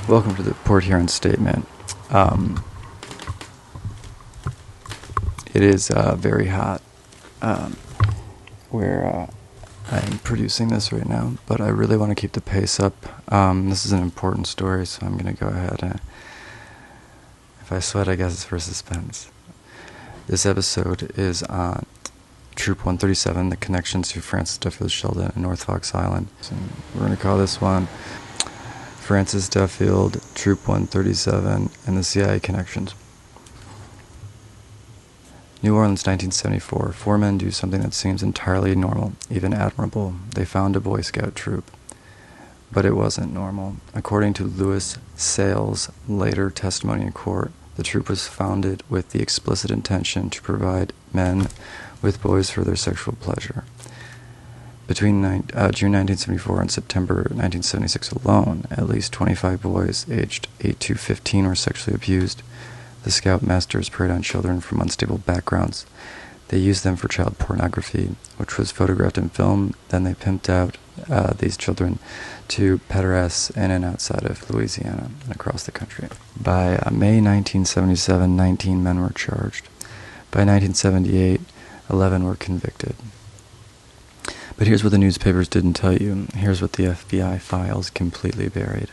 Welcome to the Port Huron Statement. It is very hot where I'm producing this right now, but I really want to keep the pace up. This is an important story, so I'm going to go ahead. If I sweat, I guess it's for suspense. This episode is on Troop 137, the connections to Francis Duffield, Sheldon, and North Fox Island. So we're going to call this one Francis Duffield, Troop 137, and the CIA connections. New Orleans, 1974. Four men do something that seems entirely normal, even admirable. They found a Boy Scout troop. But it wasn't normal. According to Louis Sale's later testimony in court, the troop was founded with the explicit intention to provide men with boys for their sexual pleasure. Between June 1974 and September 1976 alone, at least 25 boys aged 8 to 15 were sexually abused. The Scoutmasters preyed on children from unstable backgrounds. They used them for child pornography, which was photographed in film. Then they pimped out these children to pederasts in and outside of Louisiana and across the country. By May 1977, 19 men were charged. By 1978, 11 were convicted. But here's what the newspapers didn't tell you. Here's what the FBI files completely buried.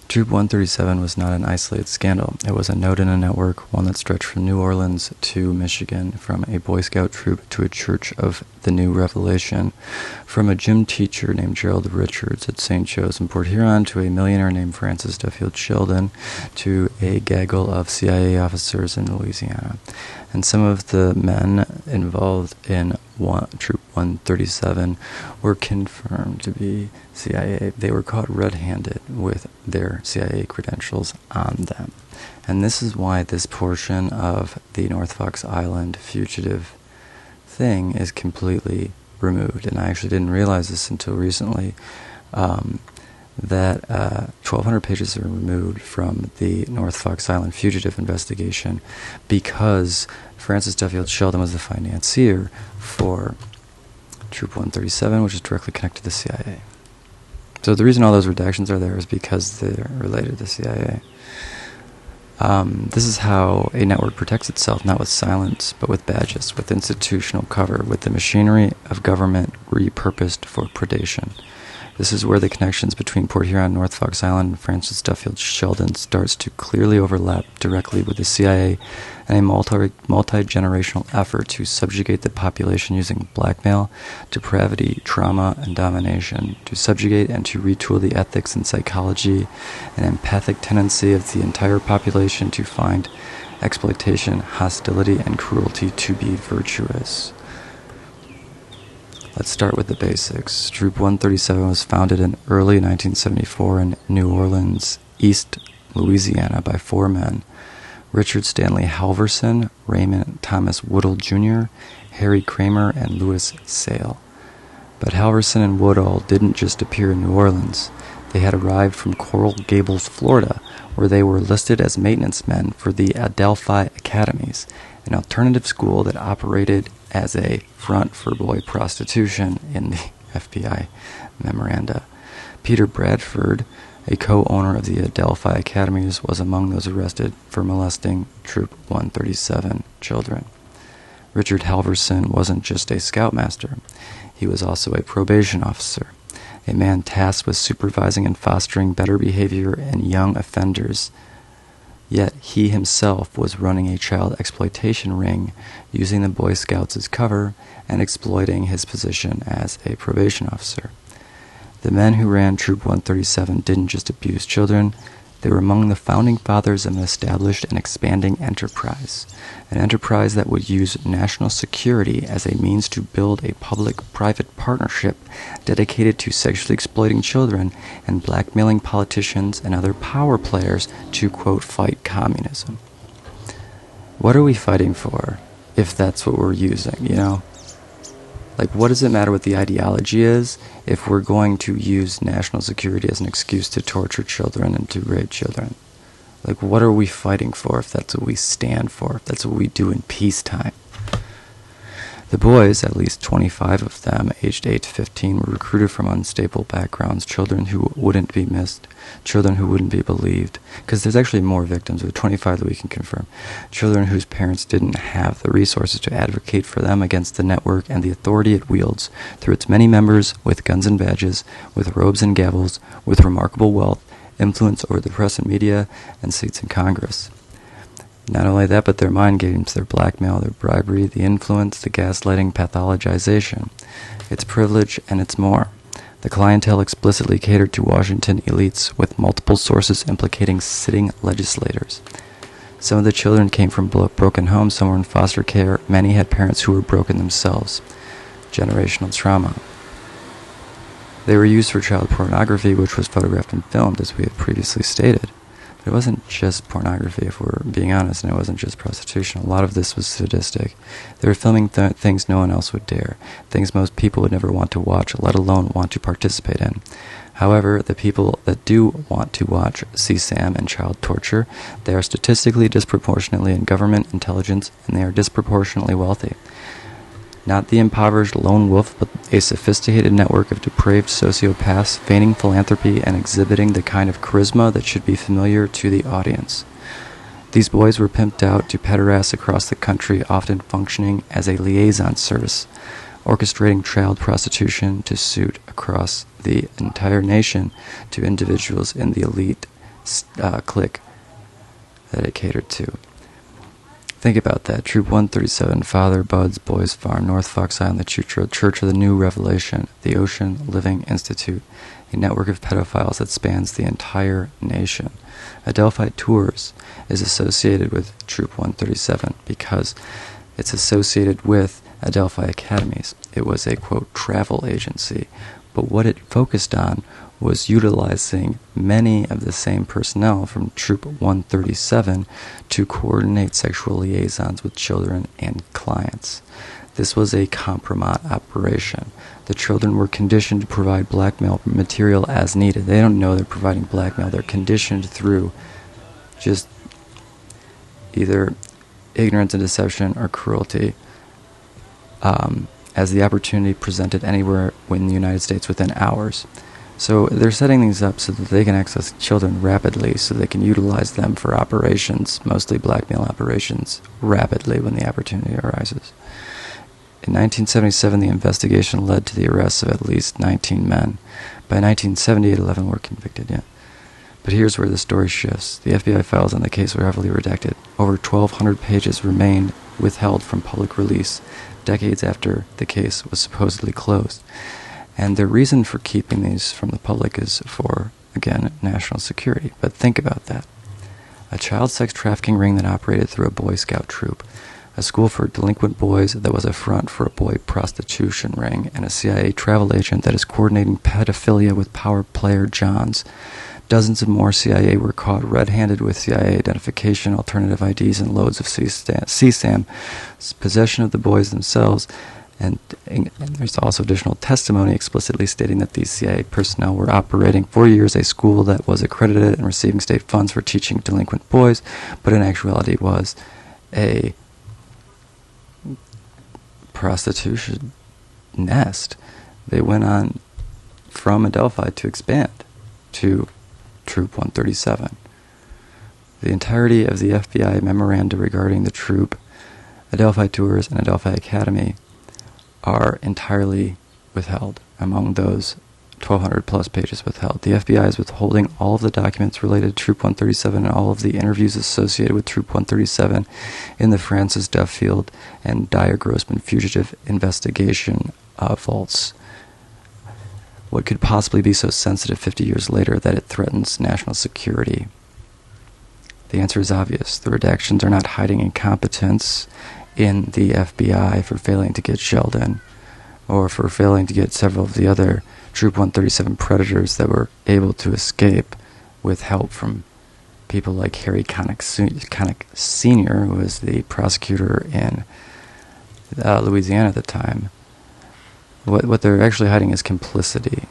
Troop 137 was not an isolated scandal. It was a node in a network, one that stretched from New Orleans to Michigan, from a Boy Scout troop to a Church of the New Revelation, from a gym teacher named Gerald Richards at St. Joe's in Port Huron to a millionaire named Francis Duffield Sheldon to a gaggle of CIA officers in Louisiana. And some of the men involved in Troop 137 were confirmed to be CIA. They were caught red-handed with their CIA credentials on them. And this is why this portion of the North Fox Island fugitive thing is completely removed. And I actually didn't realize this until recently, that 1,200 pages are removed from the North Fox Island fugitive investigation because Francis Duffield Sheldon was the financier for Troop 137, which is directly connected to the CIA. So the reason all those redactions are there is because they're related to the CIA. This is how a network protects itself, not with silence, but with badges, with institutional cover, with the machinery of government repurposed for predation. This is where the connections between Port Huron, North Fox Island, and Francis Duffield Sheldon starts to clearly overlap directly with the CIA and a multi-generational effort to subjugate the population using blackmail, depravity, trauma, and domination, to subjugate and to retool the ethics and psychology and empathic tendency of the entire population to find exploitation, hostility, and cruelty to be virtuous. Let's start with the basics. Troop 137 was founded in early 1974 in New Orleans, East Louisiana, by four men: Richard Stanley Halverson, Raymond Thomas Woodall Jr., Harry Kramer, and Louis Sale. But Halverson and Woodall didn't just appear in New Orleans. They had arrived from Coral Gables, Florida, where they were listed as maintenance men for the Adelfi Academies, an alternative school that operated as a front for boy prostitution in the FBI memoranda. Peter Bradford, a co-owner of the Adelphi Academies, was among those arrested for molesting Troop 137 children. Richard Halverson wasn't just a scoutmaster. He was also a probation officer, a man tasked with supervising and fostering better behavior in young offenders. Yet he himself was running a child exploitation ring, using the Boy Scouts as cover and exploiting his position as a probation officer. The men who ran Troop 137 didn't just abuse children. They were among the founding fathers of an established and expanding enterprise, an enterprise that would use national security as a means to build a public-private partnership dedicated to sexually exploiting children and blackmailing politicians and other power players to, quote, fight communism. What are we fighting for if that's what we're using, you know? Like, what does it matter what the ideology is if we're going to use national security as an excuse to torture children and to rape children? Like, what are we fighting for if that's what we stand for, if that's what we do in peacetime? The boys, at least 25 of them, aged 8 to 15, were recruited from unstable backgrounds, children who wouldn't be missed, children who wouldn't be believed, because there's actually more victims, with 25 that we can confirm, children whose parents didn't have the resources to advocate for them against the network and the authority it wields through its many members with guns and badges, with robes and gavels, with remarkable wealth, influence over the press and media, and seats in Congress. Not only that, but their mind games, their blackmail, their bribery, the influence, the gaslighting, pathologization. It's privilege, and it's more. The clientele explicitly catered to Washington elites, with multiple sources implicating sitting legislators. Some of the children came from broken homes, some were in foster care, many had parents who were broken themselves. Generational trauma. They were used for child pornography, which was photographed and filmed, as we have previously stated. But it wasn't just pornography, if we're being honest, and it wasn't just prostitution. A lot of this was sadistic. They were filming things no one else would dare, things most people would never want to watch, let alone want to participate in. However, the people that do want to watch CSAM and child torture, they are statistically disproportionately in government intelligence, and they are disproportionately wealthy. Not the impoverished lone wolf, but a sophisticated network of depraved sociopaths feigning philanthropy and exhibiting the kind of charisma that should be familiar to the audience. These boys were pimped out to pederasts across the country, often functioning as a liaison service, orchestrating child prostitution to suit across the entire nation to individuals in the elite clique that it catered to. Think about that. Troop 137, Father Bud's Boys Farm, North Fox Island, the Church of the New Revelation, the Ocean Living Institute, a network of pedophiles that spans the entire nation. Adelfi Tours is associated with Troop 137 because it's associated with Adelfi Academies. It was a, quote, travel agency, but what it focused on was utilizing many of the same personnel from Troop 137 to coordinate sexual liaisons with children and clients. This was a compromise operation. The children were conditioned to provide blackmail material as needed. They don't know they're providing blackmail. They're conditioned through just either ignorance and deception or cruelty as the opportunity presented anywhere in the United States within hours. So they're setting these up so that they can access children rapidly, so they can utilize them for operations, mostly blackmail operations, rapidly when the opportunity arises. In 1977, the investigation led to the arrests of at least 19 men. By 1978, 11 were convicted, But here's where the story shifts. The FBI files on the case were heavily redacted. Over 1,200 pages remained withheld from public release, decades after the case was supposedly closed. And the reason for keeping these from the public is for, again, national security. But think about that. A child sex trafficking ring that operated through a Boy Scout troop, a school for delinquent boys that was a front for a boy prostitution ring, and a CIA travel agent that is coordinating pedophilia with power player Johns. Dozens of more CIA were caught red-handed with CIA identification, alternative IDs, and loads of CSAM, possession of the boys themselves. And there's also additional testimony explicitly stating that these CIA personnel were operating for years a school that was accredited and receiving state funds for teaching delinquent boys, but in actuality was a prostitution nest. They went on from Adelphi to expand to Troop 137. The entirety of the FBI memoranda regarding the troop, Adelphi Tours, and Adelphi Academy are entirely withheld. Among those 1,200 plus pages withheld, the FBI is withholding all of the documents related to Troop 137 and all of the interviews associated with Troop 137 in the Francis Duffield and Dyer Grossman fugitive investigation vaults. What could possibly be so sensitive 50 years later that it threatens national security? The answer is obvious. The redactions are not hiding incompetence in the FBI for failing to get Sheldon, or for failing to get several of the other Troop 137 predators that were able to escape with help from people like Harry Connick Sr., who was the prosecutor in Louisiana at the time. What they're actually hiding is complicity.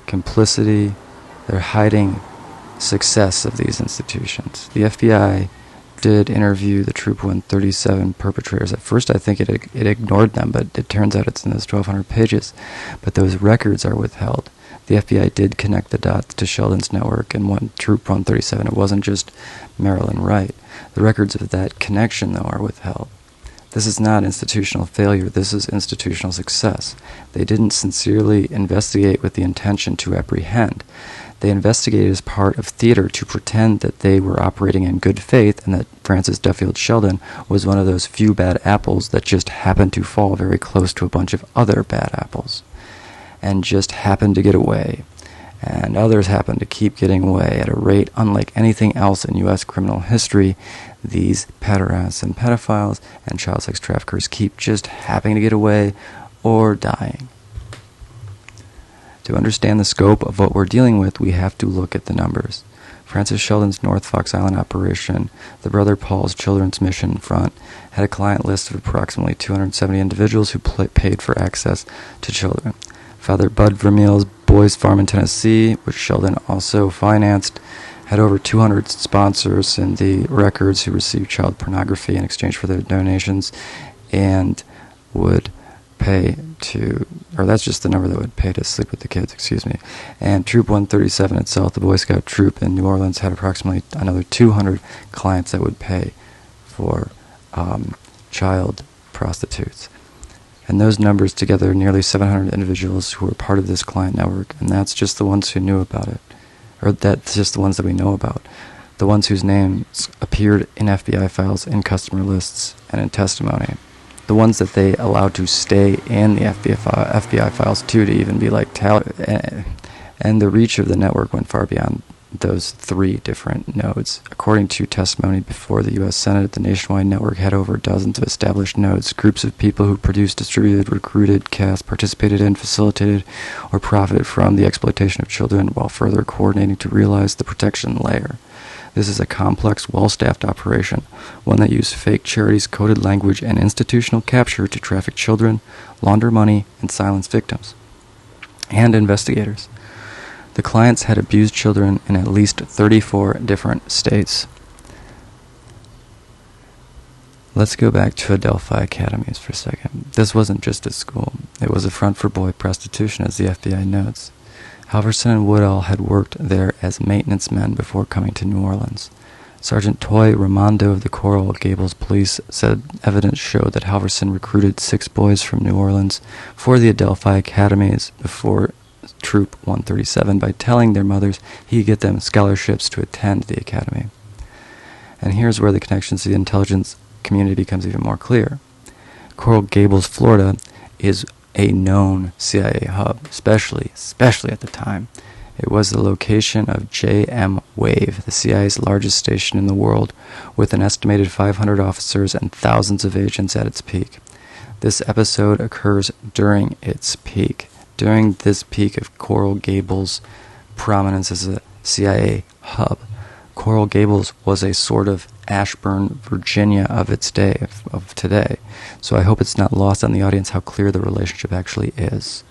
Complicity, they're hiding success of these institutions. The FBI did interview the Troop 137 perpetrators. At first I think it ignored them, but it turns out it's in those 1,200 pages. But those records are withheld. The FBI did connect the dots to Sheldon's network and Troop 137. It wasn't just Marilyn Wright. The records of that connection, though, are withheld. This is not institutional failure. This is institutional success. They didn't sincerely investigate with the intention to apprehend. They investigated as part of theater to pretend that they were operating in good faith and that Francis Duffield Sheldon was one of those few bad apples that just happened to fall very close to a bunch of other bad apples and just happened to get away. And others happened to keep getting away at a rate unlike anything else in U.S. criminal history. These pederasts and pedophiles and child sex traffickers keep just happening to get away or dying. To understand the scope of what we're dealing with, we have to look at the numbers. Francis Sheldon's North Fox Island operation, the Brother Paul's Children's Mission Front, had a client list of approximately 270 individuals who paid for access to children. Father Bud Vermeil's Boys Farm in Tennessee, which Sheldon also financed, had over 200 sponsors in the records who received child pornography in exchange for their donations and would pay to, or that's just the number that would pay to sleep with the kids, And Troop 137 itself, the Boy Scout troop in New Orleans, had approximately another 200 clients that would pay for child prostitutes. And those numbers together, nearly 700 individuals who were part of this client network, and that's just the ones who knew about it. Or that's just the ones that we know about. The ones whose names appeared in FBI files, in customer lists, and in testimony. The ones that they allowed to stay in the FBI files, too, to even be like... And the reach of the network went far beyond those three different nodes. According to testimony before the U.S. Senate, the nationwide network had over dozens of established nodes, groups of people who produced, distributed, recruited, cast, participated in, facilitated, or profited from the exploitation of children while further coordinating to realize the protection layer. This is a complex, well-staffed operation, one that used fake charities, coded language, and institutional capture to traffic children, launder money, and silence victims and investigators. The clients had abused children in at least 34 different states. Let's go back to Adelfi academies for a second. This wasn't just a school. It was a front for boy prostitution, as the FBI notes. Halverson and Woodall had worked there as maintenance men before coming to New Orleans. Sergeant Toy Raimondo of the Coral Gables police said evidence showed that Halverson recruited 6 boys from New Orleans for the Adelfi academies before Troop 137 by telling their mothers he could get them scholarships to attend the academy. And here's where the connections to the intelligence community becomes even more clear. Coral Gables, Florida, is a known CIA hub, especially at the time. It was the location of JMWave, the CIA's largest station in the world, with an estimated 500 officers and thousands of agents at its peak. This episode occurs during its peak. During this peak of Coral Gables' prominence as a CIA hub, Coral Gables was a sort of Ashburn, Virginia of its day, of today. So I hope it's not lost on the audience how clear the relationship actually is.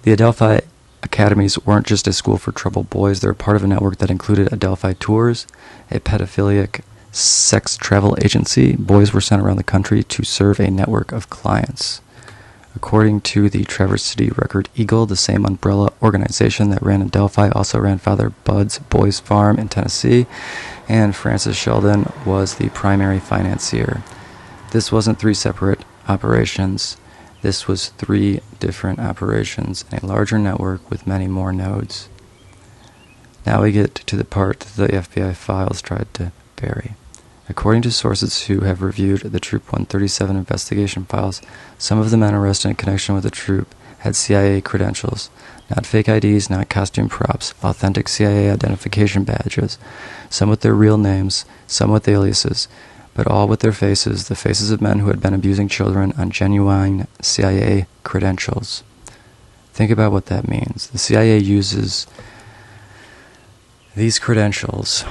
The Adelfi academies weren't just a school for troubled boys. They were part of a network that included Adelfi Tours, a pedophilic sex travel agency. Boys were sent around the country to serve a network of clients. According to the Traverse City Record Eagle, the same umbrella organization that ran Adelphi also ran Father Bud's Boys Farm in Tennessee, and Francis Sheldon was the primary financier. This wasn't 3 separate operations. This was 3 different operations in a larger network with many more nodes. Now we get to the part that the FBI files tried to bury. According to sources who have reviewed the Troop 137 investigation files, some of the men arrested in connection with the troop had CIA credentials, not fake IDs, not costume props, authentic CIA identification badges, some with their real names, some with aliases, but all with their faces, the faces of men who had been abusing children on genuine CIA credentials. Think about what that means. The CIA uses these credentials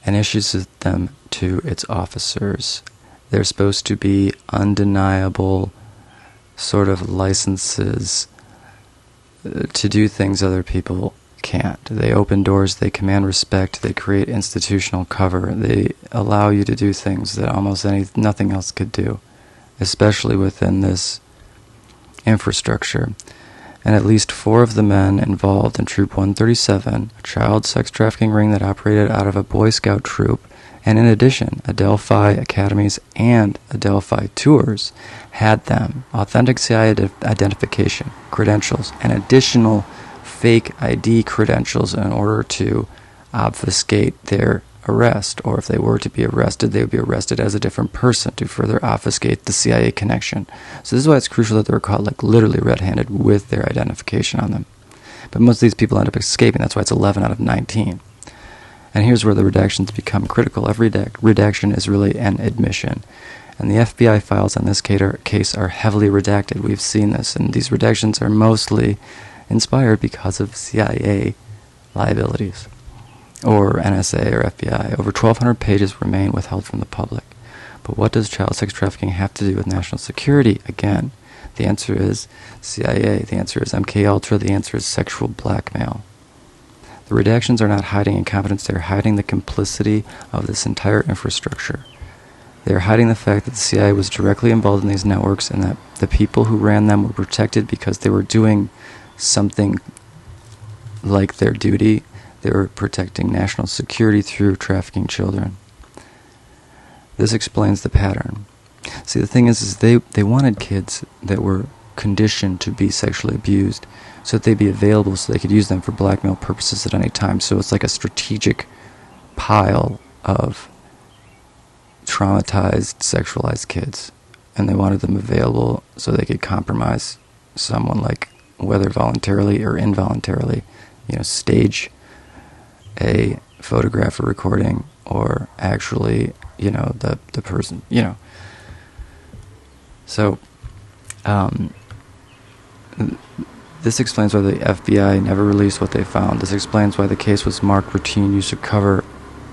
and issues them to its officers. They're supposed to be undeniable sort of licenses to do things other people can't. They open doors, they command respect, they create institutional cover, they allow you to do things that almost nothing else could do, especially within this infrastructure. And at least 4 of the men involved in Troop 137, a child sex trafficking ring that operated out of a Boy Scout troop, and in addition, Adelfi academies and Adelfi tours, had them authentic CIA identification, credentials, and additional fake ID credentials in order to obfuscate their arrest, or if they were to be arrested, they would be arrested as a different person to further obfuscate the CIA connection. So this is why it's crucial that they were caught like literally red-handed with their identification on them. But most of these people end up escaping. That's why it's 11 out of 19. And here's where the redactions become critical. Every redaction is really an admission. And the FBI files on this case are heavily redacted. We've seen this, and these redactions are mostly inspired because of CIA liabilities, or NSA or FBI. Over 1,200 pages remain withheld from the public. But what does child sex trafficking have to do with national security? Again, the answer is CIA. The answer is MKUltra. The answer is sexual blackmail. The redactions are not hiding incompetence. They're hiding the complicity of this entire infrastructure. They're hiding the fact that the CIA was directly involved in these networks and that the people who ran them were protected because they were doing something like their duty. They were protecting national security through trafficking children. This explains the pattern. See, the thing is they wanted kids that were conditioned to be sexually abused so that they'd be available so they could use them for blackmail purposes at any time. So it's like a strategic pile of traumatized, sexualized kids. And they wanted them available so they could compromise someone, like whether voluntarily or involuntarily, stage a photograph or recording, or actually, the person, So, this explains why the FBI never released what they found. This explains why the case was marked routine use of cover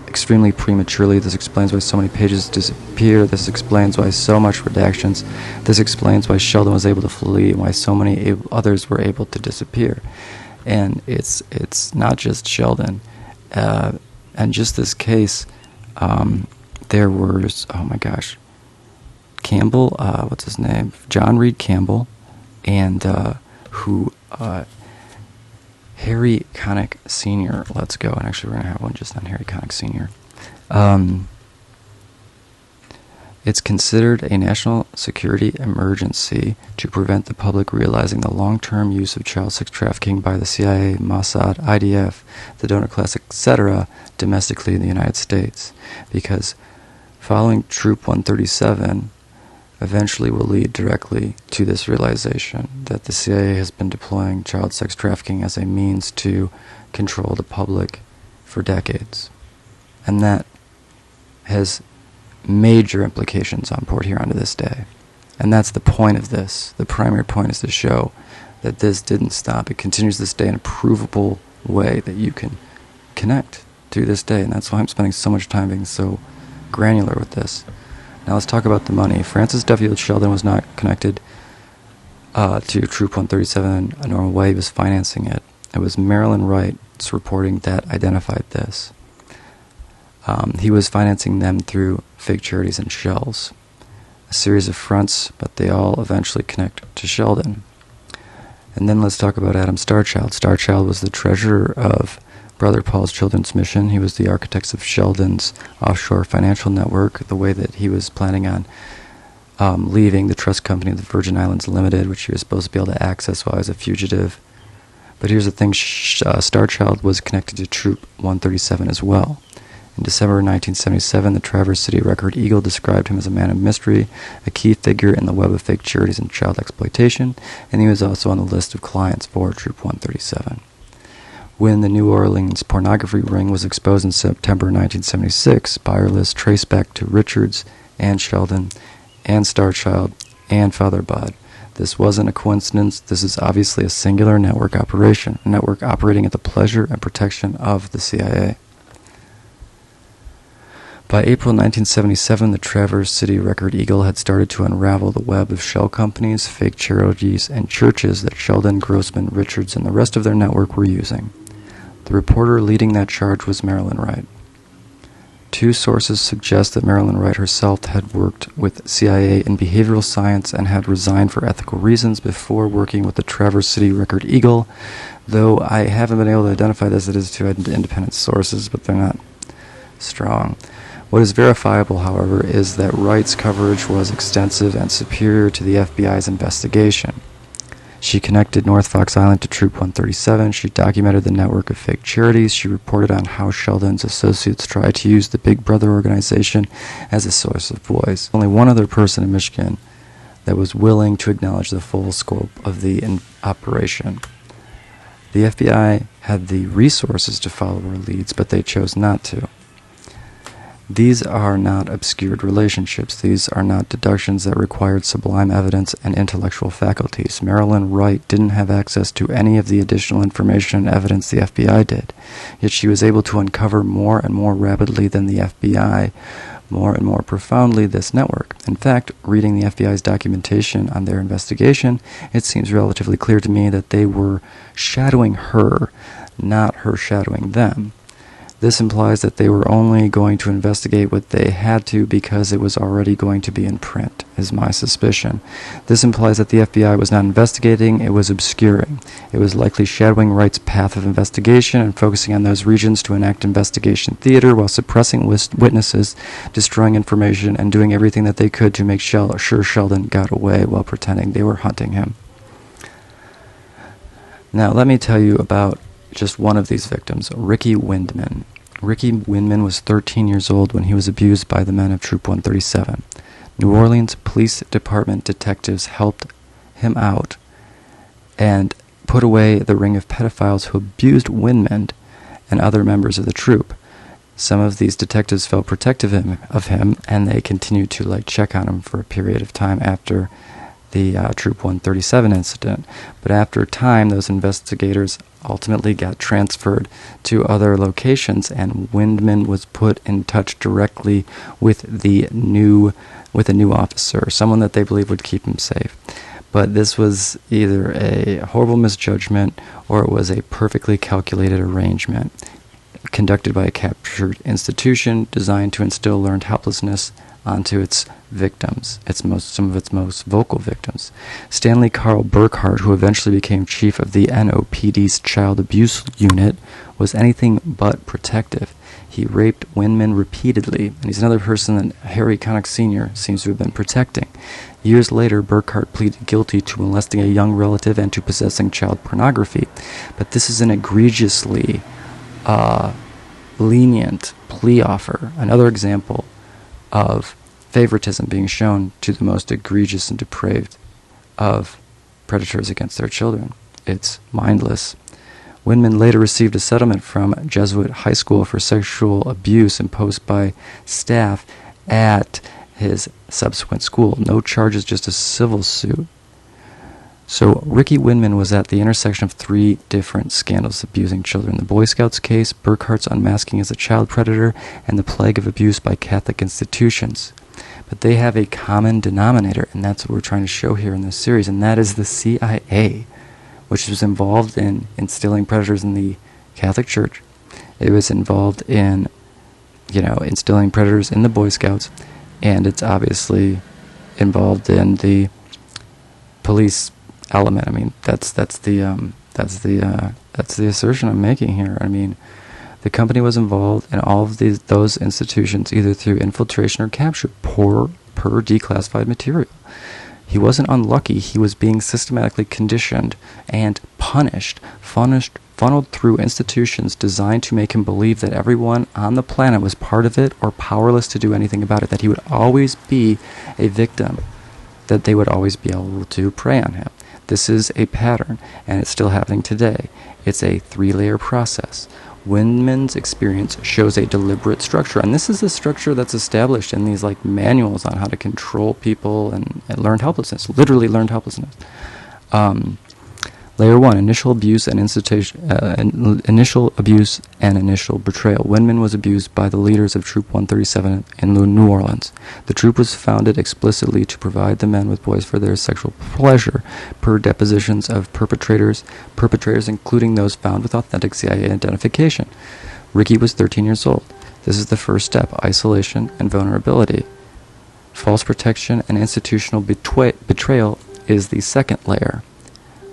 extremely prematurely. This explains why so many pages disappear. This explains why so much redactions. This explains why Sheldon was able to flee and why so many others were able to disappear. And it's not just Sheldon. And just this case, there was, oh my gosh, Campbell, what's his name? John Reed Campbell, and Harry Connick Sr. Let's go. And actually, we're going to have one just on Harry Connick Sr. It's considered a national security emergency to prevent the public realizing the long-term use of child sex trafficking by the CIA, Mossad, IDF, the donor class, etc., domestically in the United States. Because following Troop 137 eventually will lead directly to this realization that the CIA has been deploying child sex trafficking as a means to control the public for decades. And that has major implications on Port Huron to this day. And that's the point of this. The primary point is to show that this didn't stop. It continues this day in a provable way that you can connect to this day. And that's why I'm spending so much time being so granular with this. Now let's talk about the money. Francis Duffield Sheldon was not connected to Troop 137 a normal way. He was financing it. It was Marilyn Wright's reporting that identified this. He was financing them through fake charities and shells. A series of fronts, but they all eventually connect to Sheldon. And then let's talk about Adam Starchild. Starchild was the treasurer of Brother Paul's Children's Mission. He was the architect of Sheldon's offshore financial network, the way that he was planning on leaving the trust company, the Virgin Islands Limited, which he was supposed to be able to access while he was a fugitive. But here's the thing, Starchild was connected to Troop 137 as well. In December 1977, the Traverse City Record Eagle described him as a man of mystery, a key figure in the web of fake charities and child exploitation, and he was also on the list of clients for Troop 137. When the New Orleans pornography ring was exposed in September 1976, buyer lists traced back to Richards and Sheldon and Starchild and Father Bud. This wasn't a coincidence. This is obviously a singular network operation, a network operating at the pleasure and protection of the CIA. By April 1977, the Traverse City Record Eagle had started to unravel the web of shell companies, fake charities, and churches that Sheldon, Grossman, Richards, and the rest of their network were using. The reporter leading that charge was Marilyn Wright. Two sources suggest that Marilyn Wright herself had worked with CIA in behavioral science and had resigned for ethical reasons before working with the Traverse City Record Eagle, though I haven't been able to identify this. It is two independent sources, but they're not strong. What is verifiable, however, is that Wright's coverage was extensive and superior to the FBI's investigation. She connected North Fox Island to Troop 137. She documented the network of fake charities. She reported on how Sheldon's associates tried to use the Big Brother organization as a source of voice. Only one other person in Michigan that was willing to acknowledge the full scope of the operation. The FBI had the resources to follow her leads, but they chose not to. These are not obscured relationships. These are not deductions that required sublime evidence and intellectual faculties. Marilyn Wright didn't have access to any of the additional information and evidence the FBI did, yet she was able to uncover more and more rapidly than the FBI, more and more profoundly this network. In fact, reading the FBI's documentation on their investigation, it seems relatively clear to me that they were shadowing her, not her shadowing them. This implies that they were only going to investigate what they had to because it was already going to be in print, is my suspicion. This implies that the FBI was not investigating, it was obscuring. It was likely shadowing Wright's path of investigation and focusing on those regions to enact investigation theater while suppressing witnesses, destroying information, and doing everything that they could to make sure Sheldon got away while pretending they were hunting him. Now, let me tell you about just one of these victims, Ricky Windman. Ricky Windman was 13 years old when he was abused by the men of Troop 137. New Orleans Police Department detectives helped him out and put away the ring of pedophiles who abused Windman and other members of the troop. Some of these detectives felt protective of him, and they continued to check on him for a period of time after the Troop 137 incident. But after time, those investigators ultimately got transferred to other locations, and Windman was put in touch directly with a new officer, someone that they believed would keep him safe. But this was either a horrible misjudgment or it was a perfectly calculated arrangement conducted by a captured institution designed to instill learned helplessness onto its victims, some of its most vocal victims. Stanley Carl Burkhart, who eventually became chief of the NOPD's Child Abuse Unit, was anything but protective. He raped Windman repeatedly, and he's another person that Harry Connick Sr. seems to have been protecting. Years later, Burkhart pleaded guilty to molesting a young relative and to possessing child pornography. But this is an egregiously lenient plea offer. Another example of favoritism being shown to the most egregious and depraved of predators against their children. It's mindless. Windman later received a settlement from Jesuit High School for sexual abuse imposed by staff at his subsequent school. No charges, just a civil suit. So Ricky Windman was at the intersection of three different scandals abusing children: the Boy Scouts case, Burkhart's unmasking as a child predator, and the plague of abuse by Catholic institutions. But they have a common denominator, and that's what we're trying to show here in this series, and that is the CIA, which was involved in instilling predators in the Catholic Church. It was involved in, instilling predators in the Boy Scouts, and it's obviously involved in the police element. I mean, that's the assertion I'm making here. I mean, the company was involved in all of those institutions, either through infiltration or capture, per declassified material. He wasn't unlucky. He was being systematically conditioned and punished, funneled through institutions designed to make him believe that everyone on the planet was part of it or powerless to do anything about it, that he would always be a victim, that they would always be able to prey on him. This is a pattern, and it's still happening today. It's a three-layer process. Windman's experience shows a deliberate structure, and this is a structure that's established in these manuals on how to control people and learned helplessness, literally learned helplessness. Layer 1, initial abuse and initial abuse and initial betrayal. Winman was abused by the leaders of Troop 137 in New Orleans. The troop was founded explicitly to provide the men with boys for their sexual pleasure, per depositions of perpetrators including those found with authentic CIA identification. Ricky was 13 years old. This is the first step, isolation and vulnerability. False protection and institutional betrayal is the second layer.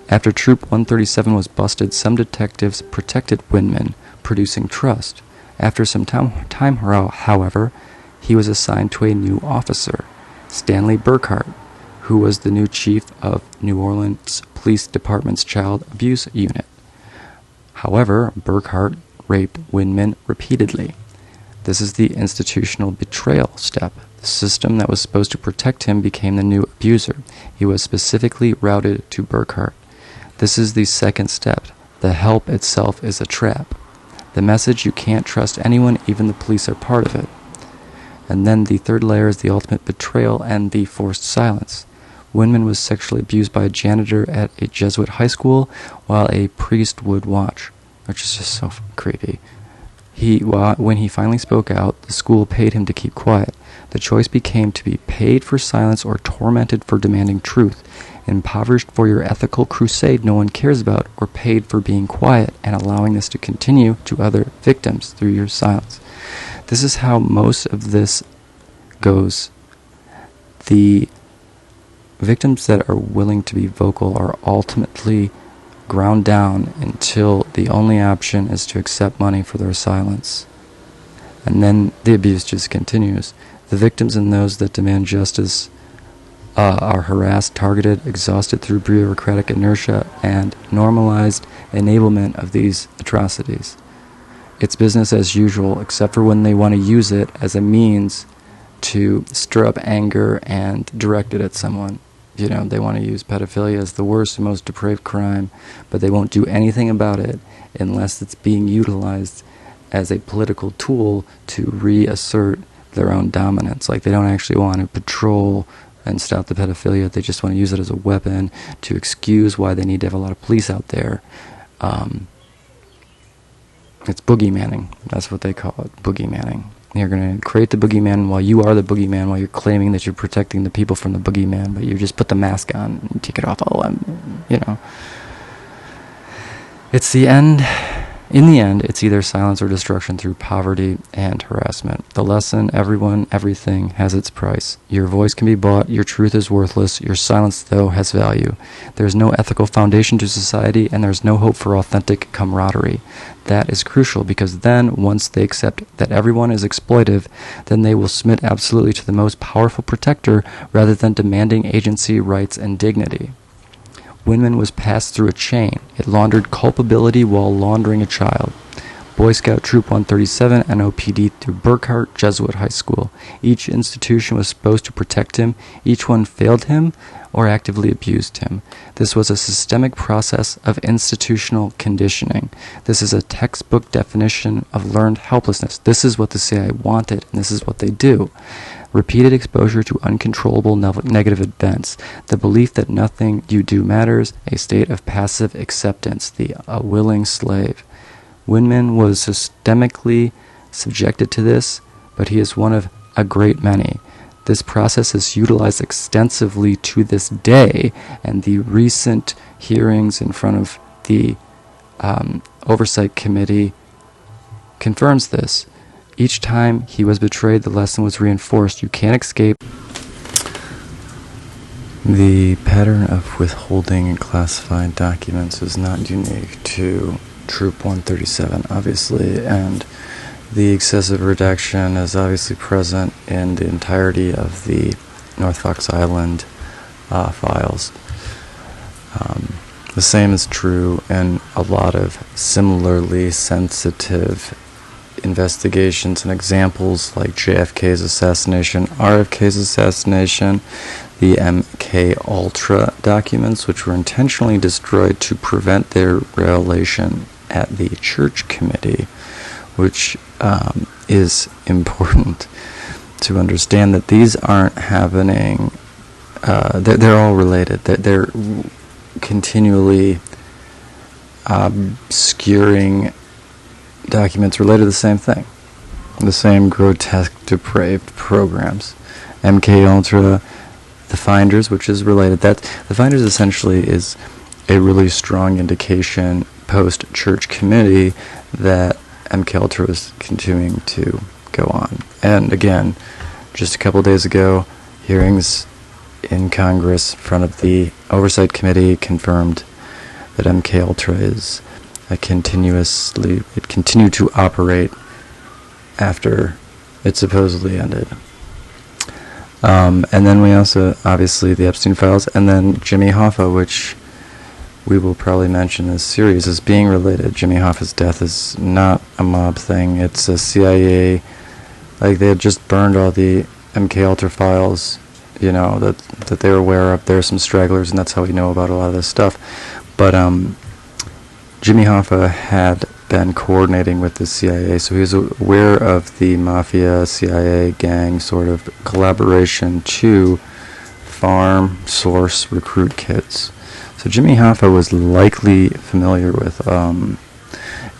After Troop 137 was busted, some detectives protected Winman, producing trust. After some time, however, he was assigned to a new officer, Stanley Burkhart, who was the new chief of New Orleans Police Department's Child Abuse Unit. However, Burkhart raped Winman repeatedly. This is the institutional betrayal step. The system that was supposed to protect him became the new abuser. He was specifically routed to Burkhart. This is the second step. The help itself is a trap. The message, you can't trust anyone, even the police are part of it. And then the third layer is the ultimate betrayal and the forced silence. Winman was sexually abused by a janitor at a Jesuit high school while a priest would watch, which is just so creepy. When he finally spoke out, the school paid him to keep quiet. The choice became to be paid for silence or tormented for demanding truth, impoverished for your ethical crusade no one cares about, or paid for being quiet and allowing this to continue to other victims through your silence. This is how most of this goes. The victims that are willing to be vocal are ultimately ground down until the only option is to accept money for their silence. And then the abuse just continues. The victims and those that demand justice are harassed, targeted, exhausted through bureaucratic inertia and normalized enablement of these atrocities. It's business as usual, except for when they want to use it as a means to stir up anger and direct it at someone. You know, they want to use pedophilia as the worst and most depraved crime, but they won't do anything about it unless it's being utilized as a political tool to reassert their own dominance. Like, they don't actually want to patrol and stop the pedophilia. They just want to use it as a weapon to excuse why they need to have a lot of police out there. It's boogeymanning. That's what they call it, boogeymanning. You're going to create the boogeyman while you are the boogeyman, while you're claiming that you're protecting the people from the boogeyman, but you just put the mask on and take it off. It's the end. In the end, it's either silence or destruction through poverty and harassment. The lesson, everyone, everything has its price. Your voice can be bought, your truth is worthless, your silence, though, has value. There's no ethical foundation to society, and there's no hope for authentic camaraderie. That is crucial, because then, once they accept that everyone is exploitive, then they will submit absolutely to the most powerful protector, rather than demanding agency, rights, and dignity. Winman was passed through a chain. It laundered culpability while laundering a child. Boy Scout Troop 137, NOPD through Burkhart Jesuit High School. Each institution was supposed to protect him. Each one failed him or actively abused him. This was a systemic process of institutional conditioning. This is a textbook definition of learned helplessness. This is what the CIA wanted, and this is what they do. Repeated exposure to uncontrollable negative events, the belief that nothing you do matters, a state of passive acceptance, a willing slave. Winman was systemically subjected to this, but he is one of a great many. This process is utilized extensively to this day, and the recent hearings in front of the Oversight Committee confirms this. Each time he was betrayed, the lesson was reinforced. You can't escape. The pattern of withholding classified documents is not unique to Troop 137, obviously, and the excessive redaction is obviously present in the entirety of the North Fox Island files. The same is true in a lot of similarly sensitive investigations and examples like JFK's assassination, RFK's assassination, the MK Ultra documents, which were intentionally destroyed to prevent their revelation at the Church Committee, which is important to understand that these aren't happening. They're all related. They're continually obscuring documents related to the same thing, the same grotesque, depraved programs. MK Ultra, the Finders, which is related. That the Finders essentially is a really strong indication post-church committee that MK Ultra was continuing to go on. And again, just a couple of days ago, hearings in Congress in front of the Oversight Committee confirmed that MK Ultra is it continued to operate after it supposedly ended. And then we also, obviously, the Epstein Files, and then Jimmy Hoffa, which we will probably mention in this series as being related. Jimmy Hoffa's death is not a mob thing. It's a CIA, like they had just burned all the MK Ultra files, that they were aware of. There are some stragglers, and that's how we know about a lot of this stuff. But Jimmy Hoffa had been coordinating with the CIA, so he was aware of the mafia, CIA, gang sort of collaboration to farm, source, recruit kids. So Jimmy Hoffa was likely familiar with,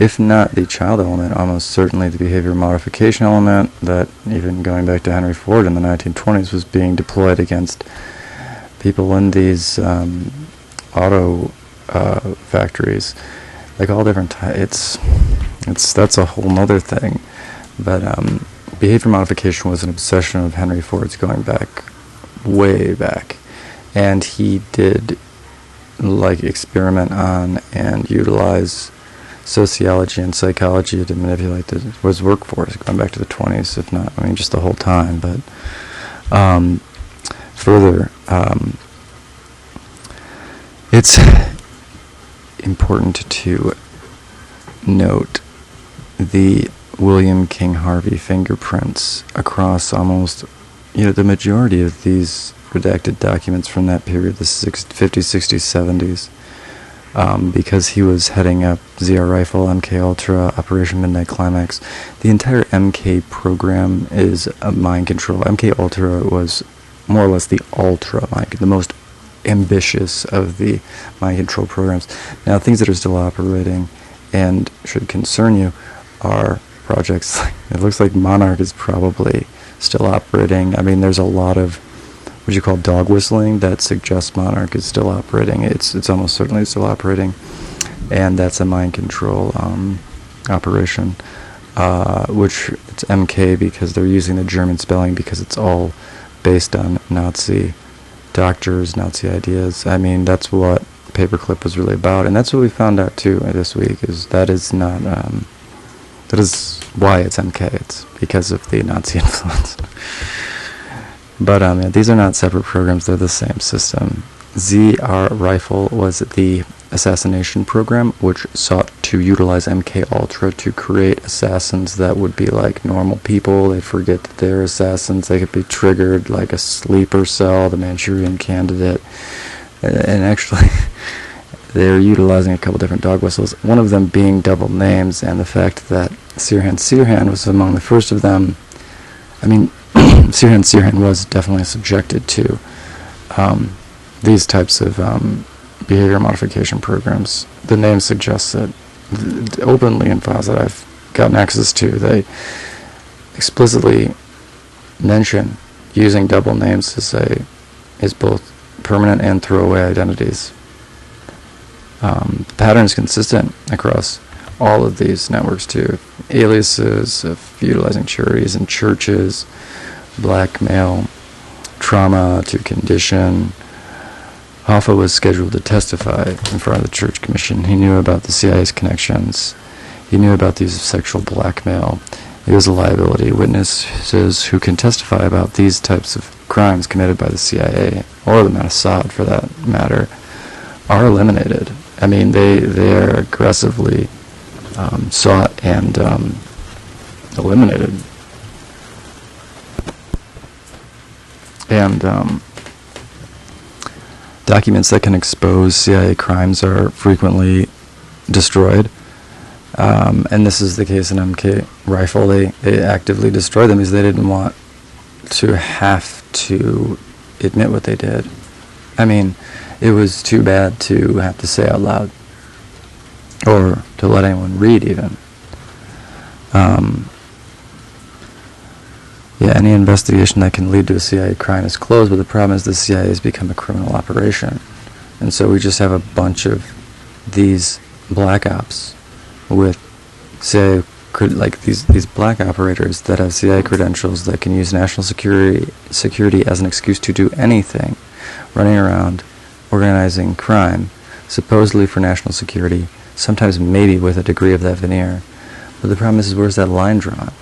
if not the child element, almost certainly the behavior modification element that, even going back to Henry Ford in the 1920s, was being deployed against people in these auto factories. Like all different types. That's a whole nother thing. But behavior modification was an obsession of Henry Ford's going back, way back. And he did experiment on and utilize sociology and psychology to manipulate his workforce, going back to the 20s, if not, just the whole time. But further, it's important to note the William King Harvey fingerprints across almost, the majority of these redacted documents from that period, the 50s, 60s, 70s, because he was heading up ZR Rifle, MK Ultra, Operation Midnight Climax. The entire MK program is a mind control. MK Ultra was more or less the the most ambitious of the mind control programs. Now, things that are still operating and should concern you are projects. It looks like Monarch is probably still operating. There's a lot of what you call dog whistling that suggests Monarch is still operating. It's almost certainly still operating, and that's a mind control operation, which it's MK because they're using the German spelling because it's all based on Nazi doctors, Nazi ideas. That's what Paperclip was really about, and that's what we found out too this week. That is why it's MK. It's because of the Nazi influence. But these are not separate programs; they're the same system. ZR Rifle was the assassination program, which sought to utilize MK Ultra to create assassins that would be like normal people. They forget that they're assassins. They could be triggered like a sleeper cell, the Manchurian Candidate. And actually, they're utilizing a couple different dog whistles, one of them being double names, and the fact that Sirhan was among the first of them. Sirhan was definitely subjected to these types of behavior modification programs. The name suggests that openly in files that I've gotten access to, they explicitly mention using double names as both permanent and throwaway identities. The pattern is consistent across all of these networks too. Aliases of utilizing charities and churches, blackmail, trauma to condition. Hoffa was scheduled to testify in front of the Church Commission. He knew about the CIA's connections. He knew about the use of sexual blackmail. He was a liability. Witnesses who can testify about these types of crimes committed by the CIA, or the Mossad for that matter, are eliminated. They are aggressively sought and eliminated. And documents that can expose CIA crimes are frequently destroyed. And this is the case in MK Rifle. They actively destroyed them because they didn't want to have to admit what they did. It was too bad to have to say out loud. or to let anyone read even. Any investigation that can lead to a CIA crime is closed, but the problem is the CIA has become a criminal operation. And so we just have a bunch of these black ops with CIA, like these black operators that have CIA credentials that can use national security as an excuse to do anything, running around organizing crime, supposedly for national security, sometimes maybe with a degree of that veneer. But the problem is where's that line drawn?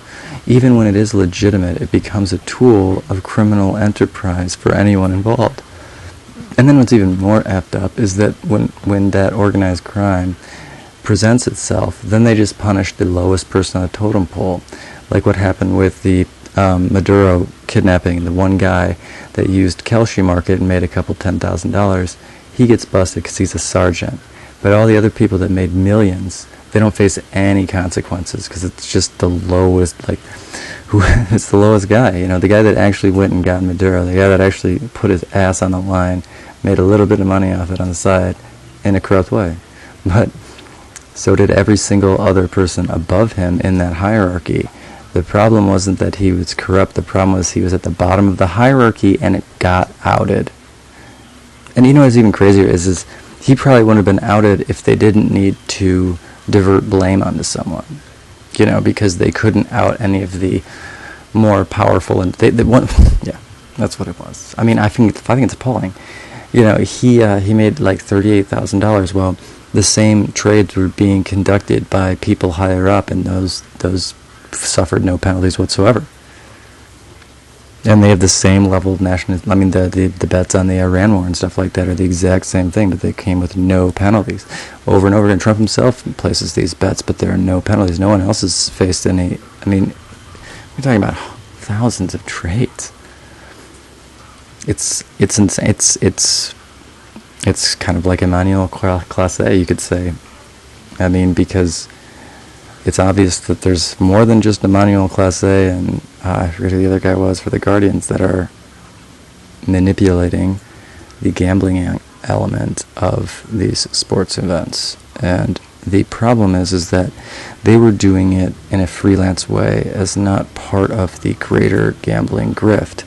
Even when it is legitimate, it becomes a tool of criminal enterprise for anyone involved. And then what's even more effed up is that when that organized crime presents itself, then they just punish the lowest person on the totem pole. Like what happened with the Maduro kidnapping, the one guy that used Kelshi Market and made a couple $10,000, he gets busted because he's a sergeant. But all the other people that made millions, they don't face any consequences because it's just the lowest, it's the lowest guy. You know, the guy that actually went and got Maduro, the guy that actually put his ass on the line, made a little bit of money off it on the side in a corrupt way. But so did every single other person above him in that hierarchy. The problem wasn't that he was corrupt. The problem was he was at the bottom of the hierarchy and it got outed. And you know what's even crazier is he probably wouldn't have been outed if they didn't need to divert blame onto someone. You know, because they couldn't out any of the more powerful, and they yeah, that's what it was. I mean, I think it's appalling. You know, he made like $38,000. Well, the same trades were being conducted by people higher up, and those suffered no penalties whatsoever. And they have the same level of national. I mean, the bets on the Iran war and stuff like that are the exact same thing, but they came with no penalties. Over and over again, Trump himself places these bets, but there are no penalties. No one else has faced any. I mean, we're talking about thousands of trades. It's insane. It's kind of like Emmanuel Class A, you could say. I mean, because it's obvious that there's more than just Emmanuel Class A and I forget who the other guy was for the Guardians that are manipulating the gambling element of these sports events. And the problem is that they were doing it in a freelance way as not part of the greater gambling grift.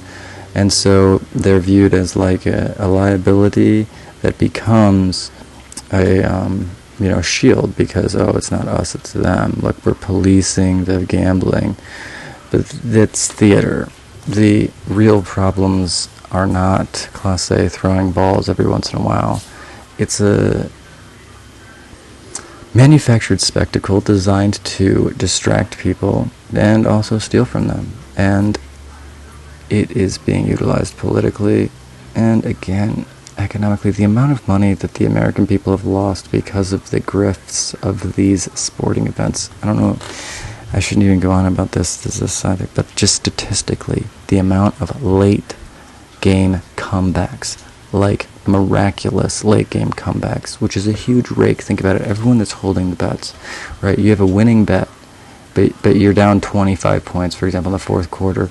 And so they're viewed as like a liability that becomes a shield because, it's not us, it's them. Look, we're policing the gambling. But that's theater. The real problems are not Class A throwing balls every once in a while. It's a manufactured spectacle designed to distract people and also steal from them. And it is being utilized politically and, again, economically. The amount of money that the American people have lost because of the grifts of these sporting events. I don't know, I shouldn't even go on about this as a subject, but just statistically, the amount of late game comebacks, like miraculous late game comebacks, which is a huge rake. Think about it. Everyone that's holding the bets, right? You have a winning bet, but you're down 25 points, for example, in the fourth quarter.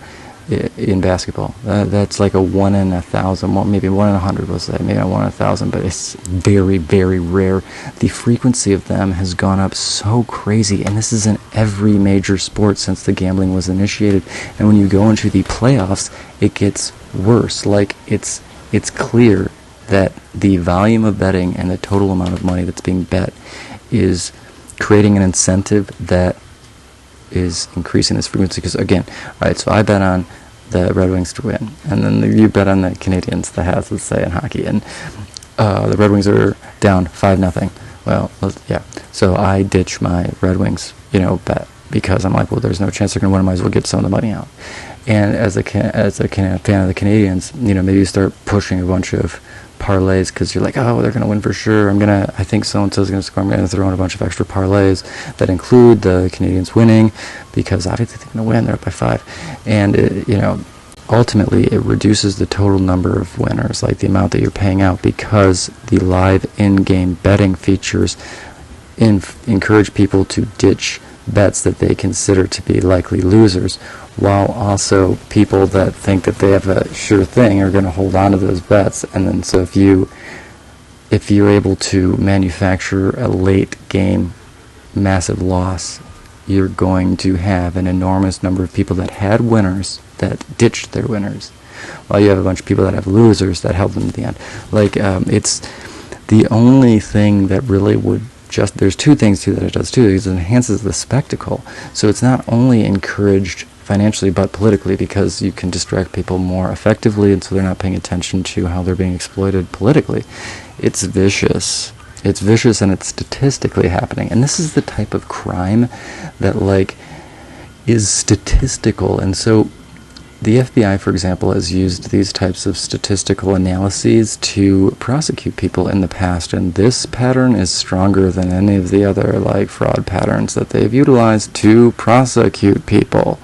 In basketball, that's like a 1 in 1,000, maybe 1 in 100, we'll say, maybe not 1 in 1,000, but it's very, very rare. The frequency of them has gone up so crazy, and this is in every major sport since the gambling was initiated. And when you go into the playoffs, it gets worse. Like it's clear that the volume of betting and the total amount of money that's being bet is creating an incentive that is increasing this frequency. Because again, right, so I bet on the Red Wings to win, and then you bet on the Canadiens, the Habs, let's say, in hockey, and the Red Wings are down 5-0. Well, yeah, so I ditch my Red Wings, bet, because I'm like, well, there's no chance they're going to win, I might as well get some of the money out. And as a fan of the Canadiens, maybe you start pushing a bunch of parlays because you're like, oh, they're going to win for sure. I think so-and-so's going to score. I'm going to throw in a bunch of extra parlays that include the Canadians winning because obviously they're going to win. They're up by 5. And, ultimately it reduces the total number of winners, like the amount that you're paying out, because the live in-game betting features encourage people to ditch bets that they consider to be likely losers, while also people that think that they have a sure thing are going to hold on to those bets. And then so if if you're able to manufacture a late game massive loss, you're going to have an enormous number of people that had winners that ditched their winners, while you have a bunch of people that have losers that help them at the end. Like, it's the only thing that really would just, there's two things too that it does too. It enhances the spectacle. So it's not only encouraged financially but politically, because you can distract people more effectively, and so they're not paying attention to how they're being exploited politically. It's vicious. It's vicious, and it's statistically happening. And this is the type of crime that, like, is statistical. And so the FBI, for example, has used these types of statistical analyses to prosecute people in the past, and this pattern is stronger than any of the other, like, fraud patterns that they've utilized to prosecute people.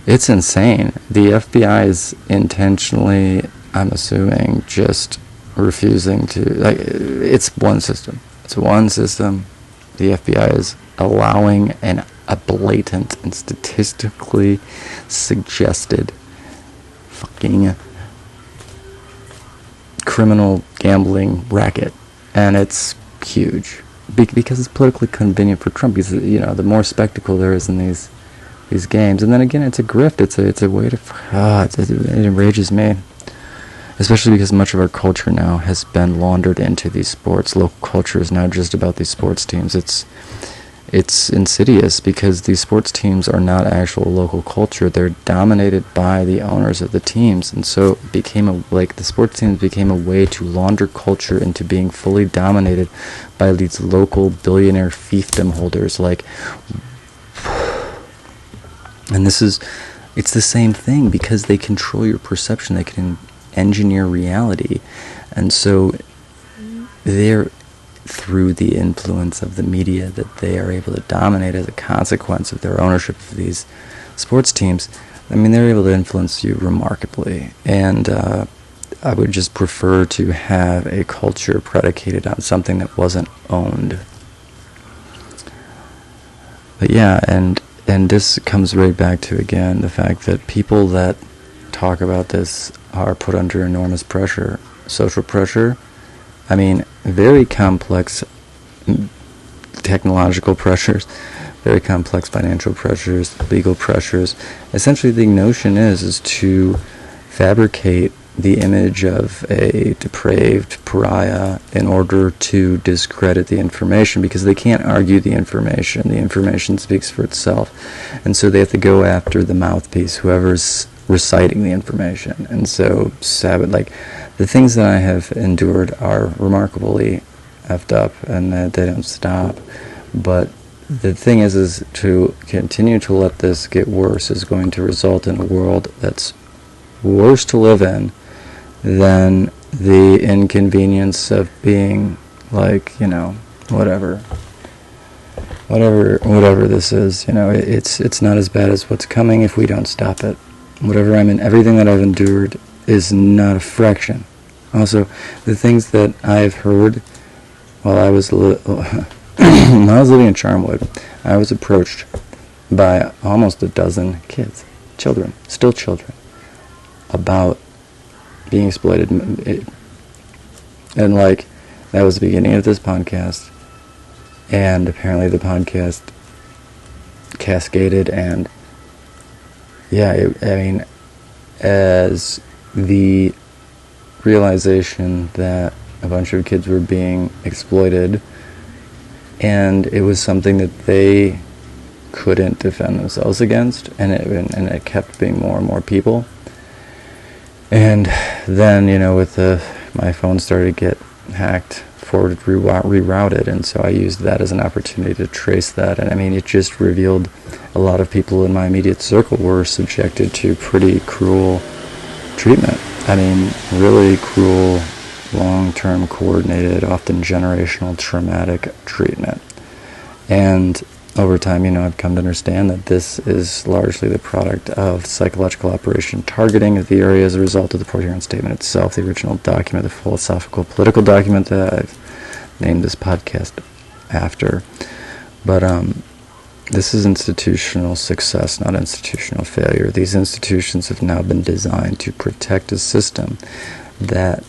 It's insane. The FBI is intentionally, I'm assuming, just refusing to, like, it's one system. It's one system. The FBI is allowing a blatant and statistically suggested fucking criminal gambling racket, and it's huge because it's politically convenient for Trump. Because, you know, the more spectacle there is in these games, and then again, it's a grift. It's a way to. It enrages me. Especially because much of our culture now has been laundered into these sports. Local culture is now just about these sports teams. It's insidious because these sports teams are not actual local culture. They're dominated by the owners of the teams, and so it became the sports teams became a way to launder culture into being fully dominated by these local billionaire fiefdom holders. And it's the same thing because they control your perception. They can engineer reality, and so they're, through the influence of the media that they are able to dominate as a consequence of their ownership of these sports teams. I mean, they're able to influence you remarkably, and I would just prefer to have a culture predicated on something that wasn't owned. But yeah, and this comes right back to, again, the fact that people that talk about this are put under enormous pressure, social pressure. I mean, very complex technological pressures, very complex financial pressures, legal pressures. Essentially, the notion is to fabricate the image of a depraved pariah in order to discredit the information, because they can't argue the information. The information speaks for itself. And so they have to go after the mouthpiece, whoever's reciting the information. And so the things that I have endured are remarkably effed up, and they don't stop. But the thing is to continue to let this get worse is going to result in a world that's worse to live in than the inconvenience of being, like, you know, whatever this is. You know, it's not as bad as what's coming if we don't stop it. Whatever everything that I've endured is not a fraction. Also, the things that I've heard while I was when I was living in Charmwood, I was approached by almost a dozen kids, still children, about being exploited. And, like, that was the beginning of this podcast, and apparently the podcast cascaded, and yeah, as the realization that a bunch of kids were being exploited, and it was something that they couldn't defend themselves against, and it kept being more and more people. And then, you know, my phone started to get hacked, forwarded, rerouted, and so I used that as an opportunity to trace that. And I mean, it just revealed a lot of people in my immediate circle were subjected to pretty cruel treatment. I mean, really cruel, long-term, coordinated, often generational, traumatic treatment. And over time, you know, I've come to understand that this is largely the product of psychological operation targeting of the area as a result of the Port Huron Statement itself, the original document, the philosophical, political document that I've named this podcast after. But this is institutional success, not institutional failure. These institutions have now been designed to protect a system that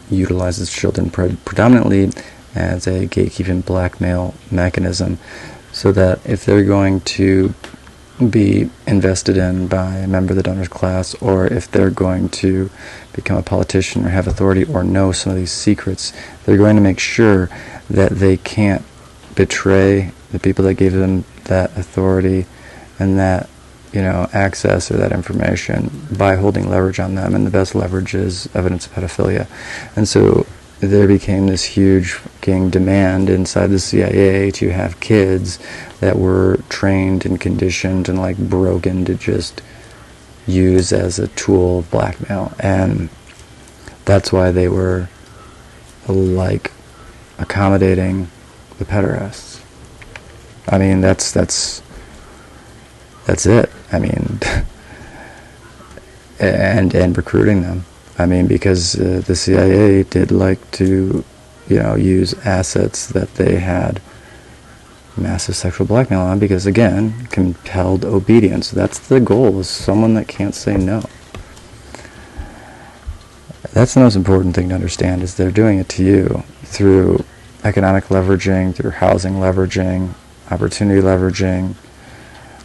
utilizes children predominantly as a gatekeeping blackmail mechanism, so that if they're going to be invested in by a member of the donors class, or if they're going to become a politician or have authority or know some of these secrets, they're going to make sure that they can't betray the people that gave them that authority and that, access or that information by holding leverage on them. And the best leverage is evidence of pedophilia. And so there became this huge fucking demand inside the CIA to have kids that were trained and conditioned and broken to just use as a tool of blackmail. And that's why they were accommodating the pederasts. I mean, that's it. I mean, and recruiting them. I mean, because the CIA did like to, use assets that they had massive sexual blackmail on, because, again, compelled obedience. That's the goal, is someone that can't say no. That's the most important thing to understand, is they're doing it to you through economic leveraging, through housing leveraging, opportunity leveraging,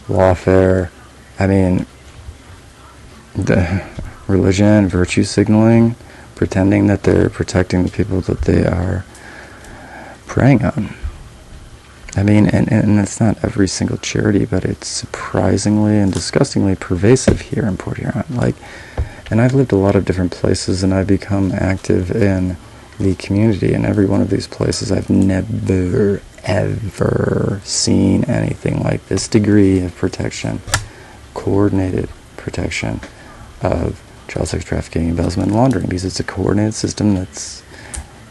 lawfare. I mean, the religion, virtue signaling, pretending that they're protecting the people that they are preying on. I mean, and it's not every single charity, but it's surprisingly and disgustingly pervasive here in Port Huron. And I've lived a lot of different places, and I've become active in the community. In every one of these places, I've never, ever seen anything like this degree of protection, coordinated protection of child sex trafficking, embezzlement, and laundering, because it's a coordinated system that's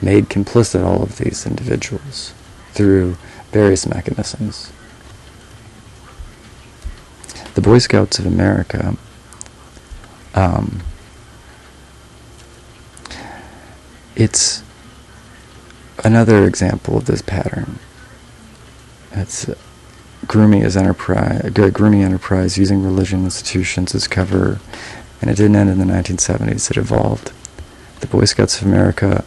made complicit all of these individuals through various mechanisms. The Boy Scouts of America it's another example of this pattern. It's grooming enterprise using religion institutions as cover, and it didn't end in the 1970s. It evolved. The Boy Scouts of America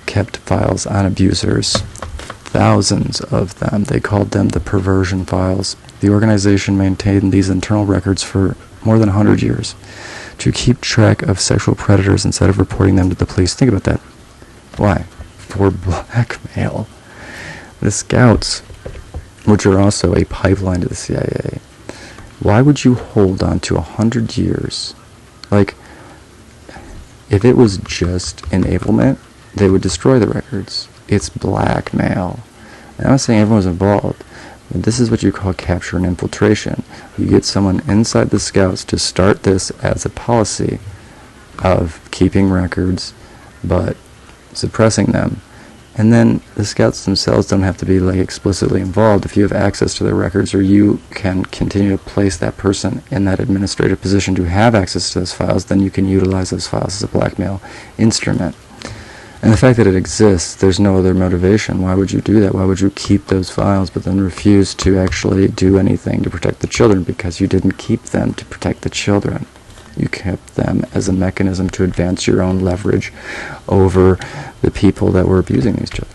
kept files on abusers, thousands of them. They called them the perversion files. The organization maintained these internal records for more than 100 years to keep track of sexual predators instead of reporting them to the police. Think about that. Why? For blackmail. The Scouts, which are also a pipeline to the CIA, why would you hold on to 100 years? If it was just enablement, they would destroy the records. It's blackmail. And I'm not saying everyone's involved, but this is what you call capture and infiltration. You get someone inside the Scouts to start this as a policy of keeping records, but suppressing them. And then the Scouts themselves don't have to be explicitly involved. If you have access to their records, or you can continue to place that person in that administrative position to have access to those files, then you can utilize those files as a blackmail instrument. And the fact that it exists, there's no other motivation. Why would you do that? Why would you keep those files but then refuse to actually do anything to protect the children? Because you didn't keep them to protect the children. You kept them as a mechanism to advance your own leverage over the people that were abusing these children.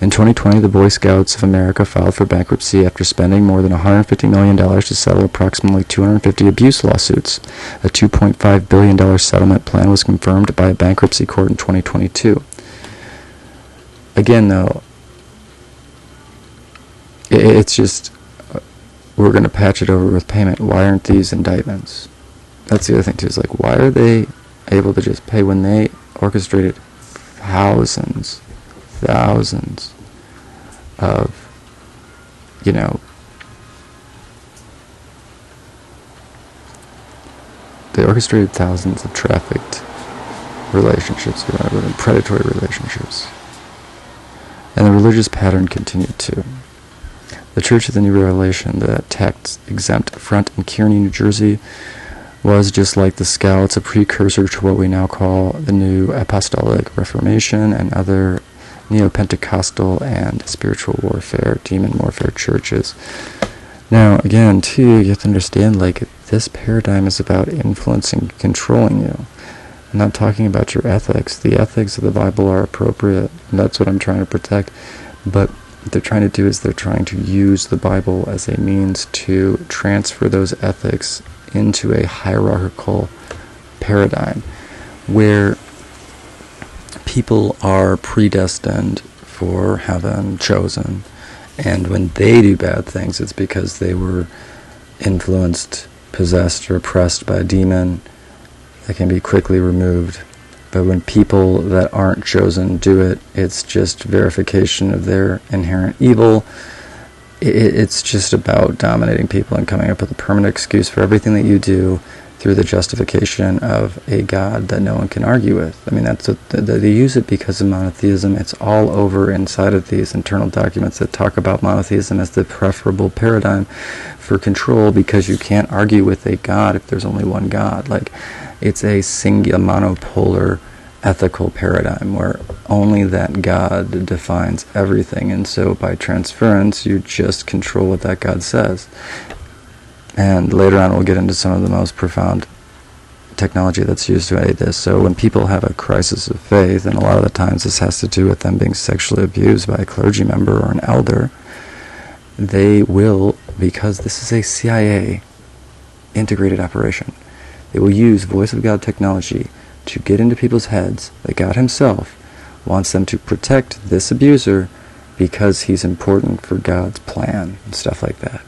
In 2020, the Boy Scouts of America filed for bankruptcy after spending more than $150 million to settle approximately 250 abuse lawsuits. A $2.5 billion settlement plan was confirmed by a bankruptcy court in 2022. Again, though, it's just, we're going to patch it over with payment. Why aren't these indictments? That's the other thing, too, is why are they able to just pay when they orchestrated thousands of, they orchestrated thousands of trafficked relationships, predatory relationships. And the religious pattern continued too. The Church of the New Revelation, the tax-exempt front in Kearney, New Jersey, was, just like the Scouts, a precursor to what we now call the New Apostolic Reformation and other neo-Pentecostal and spiritual warfare, demon warfare churches. Now, again, too, you have to understand, this paradigm is about influencing, controlling you. I'm not talking about your ethics. The ethics of the Bible are appropriate, and that's what I'm trying to protect. But what they're trying to do is they're trying to use the Bible as a means to transfer those ethics into a hierarchical paradigm where people are predestined for heaven, chosen, and when they do bad things, it's because they were influenced, possessed, or oppressed by a demon that can be quickly removed. But when people that aren't chosen do it, it's just verification of their inherent evil. It's just about dominating people and coming up with a permanent excuse for everything that you do through the justification of a God that no one can argue with. I mean, that's what they use it because of monotheism. It's all over inside of these internal documents that talk about monotheism as the preferable paradigm for control, because you can't argue with a God if there's only one God. Like, it's a singular, monopolar ethical paradigm where only that God defines everything, and so by transference you just control what that God says. And later on we'll get into some of the most profound technology that's used to aid this. So when people have a crisis of faith, and a lot of the times this has to do with them being sexually abused by a clergy member or an elder, they will, because this is a CIA integrated operation, they will use voice of God technology to get into people's heads that God himself wants them to protect this abuser because he's important for God's plan and stuff like that.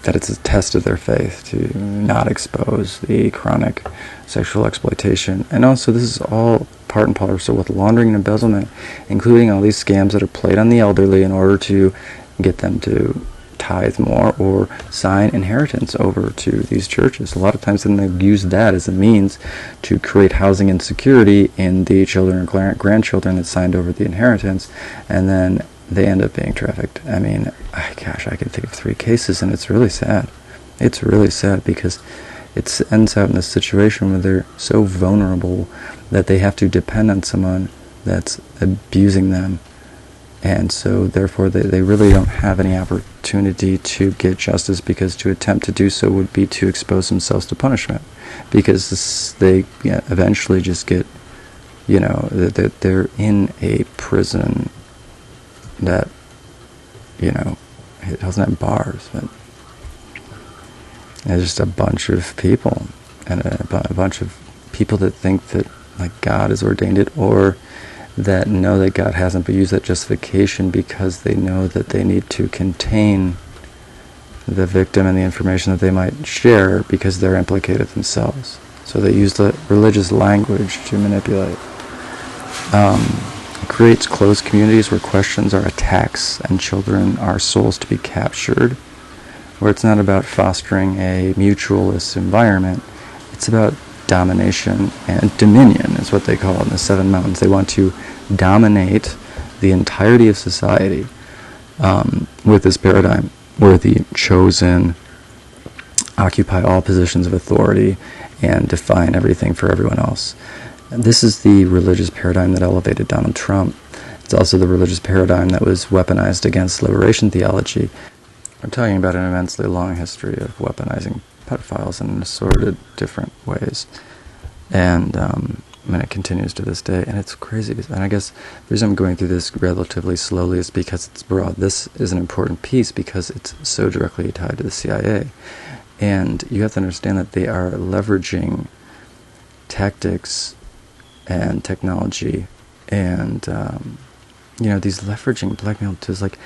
That it's a test of their faith to not expose the chronic sexual exploitation. And also this is all part and parcel with laundering and embezzlement, including all these scams that are played on the elderly in order to get them to tithe more or sign inheritance over to these churches. A lot of times then they use that as a means to create housing insecurity in the children or grandchildren that signed over the inheritance, and then they end up being trafficked. I mean, gosh, I can think of 3 cases, and it's really sad. It's really sad because it ends up in this situation where they're so vulnerable that they have to depend on someone that's abusing them. And so, therefore, they really don't have any opportunity to get justice, because to attempt to do so would be to expose themselves to punishment. Because they eventually just get, they're in a prison that, it doesn't have bars, but it's just a bunch of people, and a bunch of people that think that, like, God has ordained it, or that know that God hasn't, but use that justification because they know that they need to contain the victim and the information that they might share because they're implicated themselves. So they use the religious language to manipulate. It creates closed communities where questions are attacks and children are souls to be captured, where it's not about fostering a mutualist environment, it's about domination and dominion is what they call it in the 7 mountains. They want to dominate the entirety of society with this paradigm where the chosen occupy all positions of authority and define everything for everyone else. And this is the religious paradigm that elevated Donald Trump. It's also the religious paradigm that was weaponized against liberation theology. We're talking about an immensely long history of weaponizing pedophiles in assorted different ways, and it continues to this day, and it's crazy. And I guess the reason I'm going through this relatively slowly is because it's broad. This is an important piece because it's so directly tied to the CIA, and you have to understand that they are leveraging tactics and technology, and these leveraging blackmail tools, like,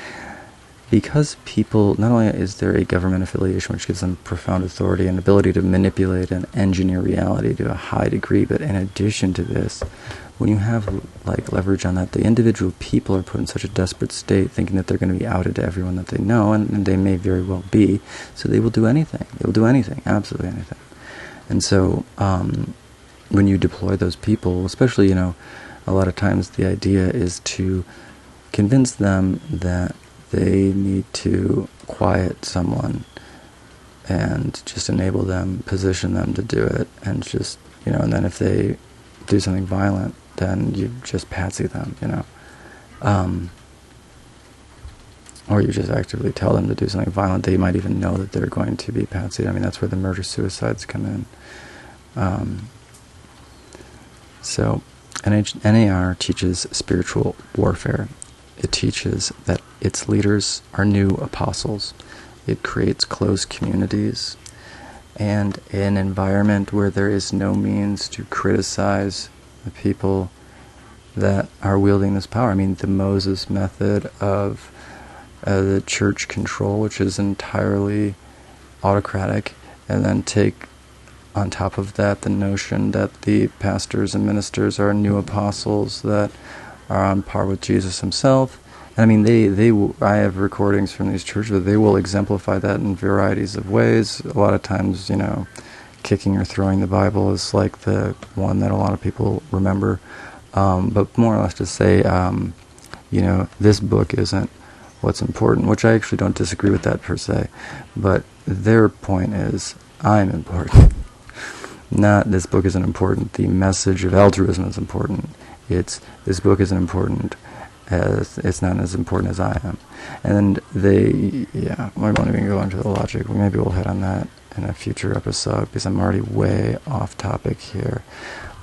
because people, not only is there a government affiliation which gives them profound authority and ability to manipulate and engineer reality to a high degree, but in addition to this, when you have leverage on that, the individual people are put in such a desperate state thinking that they're going to be outed to everyone that they know, and they may very well be, so they will do anything. They will do anything, absolutely anything. And so when you deploy those people, especially, a lot of times the idea is to convince them that they need to quiet someone and just enable them, position them to do it, and just, and then if they do something violent, then you just patsy them, or you just actively tell them to do something violent. They might even know that they're going to be patsied. I mean, that's where the murder-suicides come in. So NAR teaches spiritual warfare. It teaches that its leaders are new apostles. It creates close communities and an environment where there is no means to criticize the people that are wielding this power. I mean, the Moses method of the church control, which is entirely autocratic, and then take on top of that the notion that the pastors and ministers are new apostles that are on par with Jesus himself. And I mean, I have recordings from these churches that they will exemplify that in varieties of ways. A lot of times, kicking or throwing the Bible is like the one that a lot of people remember. But more or less to say, this book isn't what's important, which I actually don't disagree with that per se. But their point is, I'm important. Not this book isn't important. The message of altruism is important. This book isn't important as it's not as important as I am. And we won't even go into the logic. Maybe we'll hit on that in a future episode because I'm already way off topic here.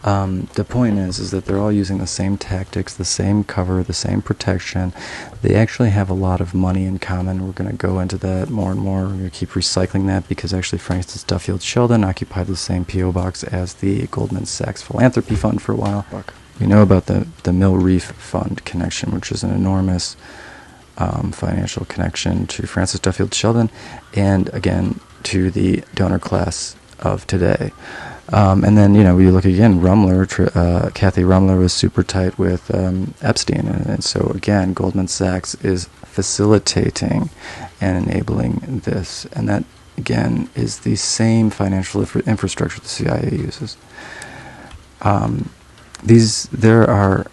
The point is that they're all using the same tactics, the same cover, the same protection. They actually have a lot of money in common. We're going to go into that more and more. We're going to keep recycling that because actually Francis Duffield Sheldon occupied the same P.O. box as the Goldman Sachs Philanthropy Fund for a while. We know about the Mill Reef Fund connection, which is an enormous financial connection to Francis Duffield Sheldon and, again, to the donor class of today. And then, we look again, Kathy Rumler was super tight with Epstein. And so, again, Goldman Sachs is facilitating and enabling this. And that, again, is the same financial infrastructure the CIA uses. There are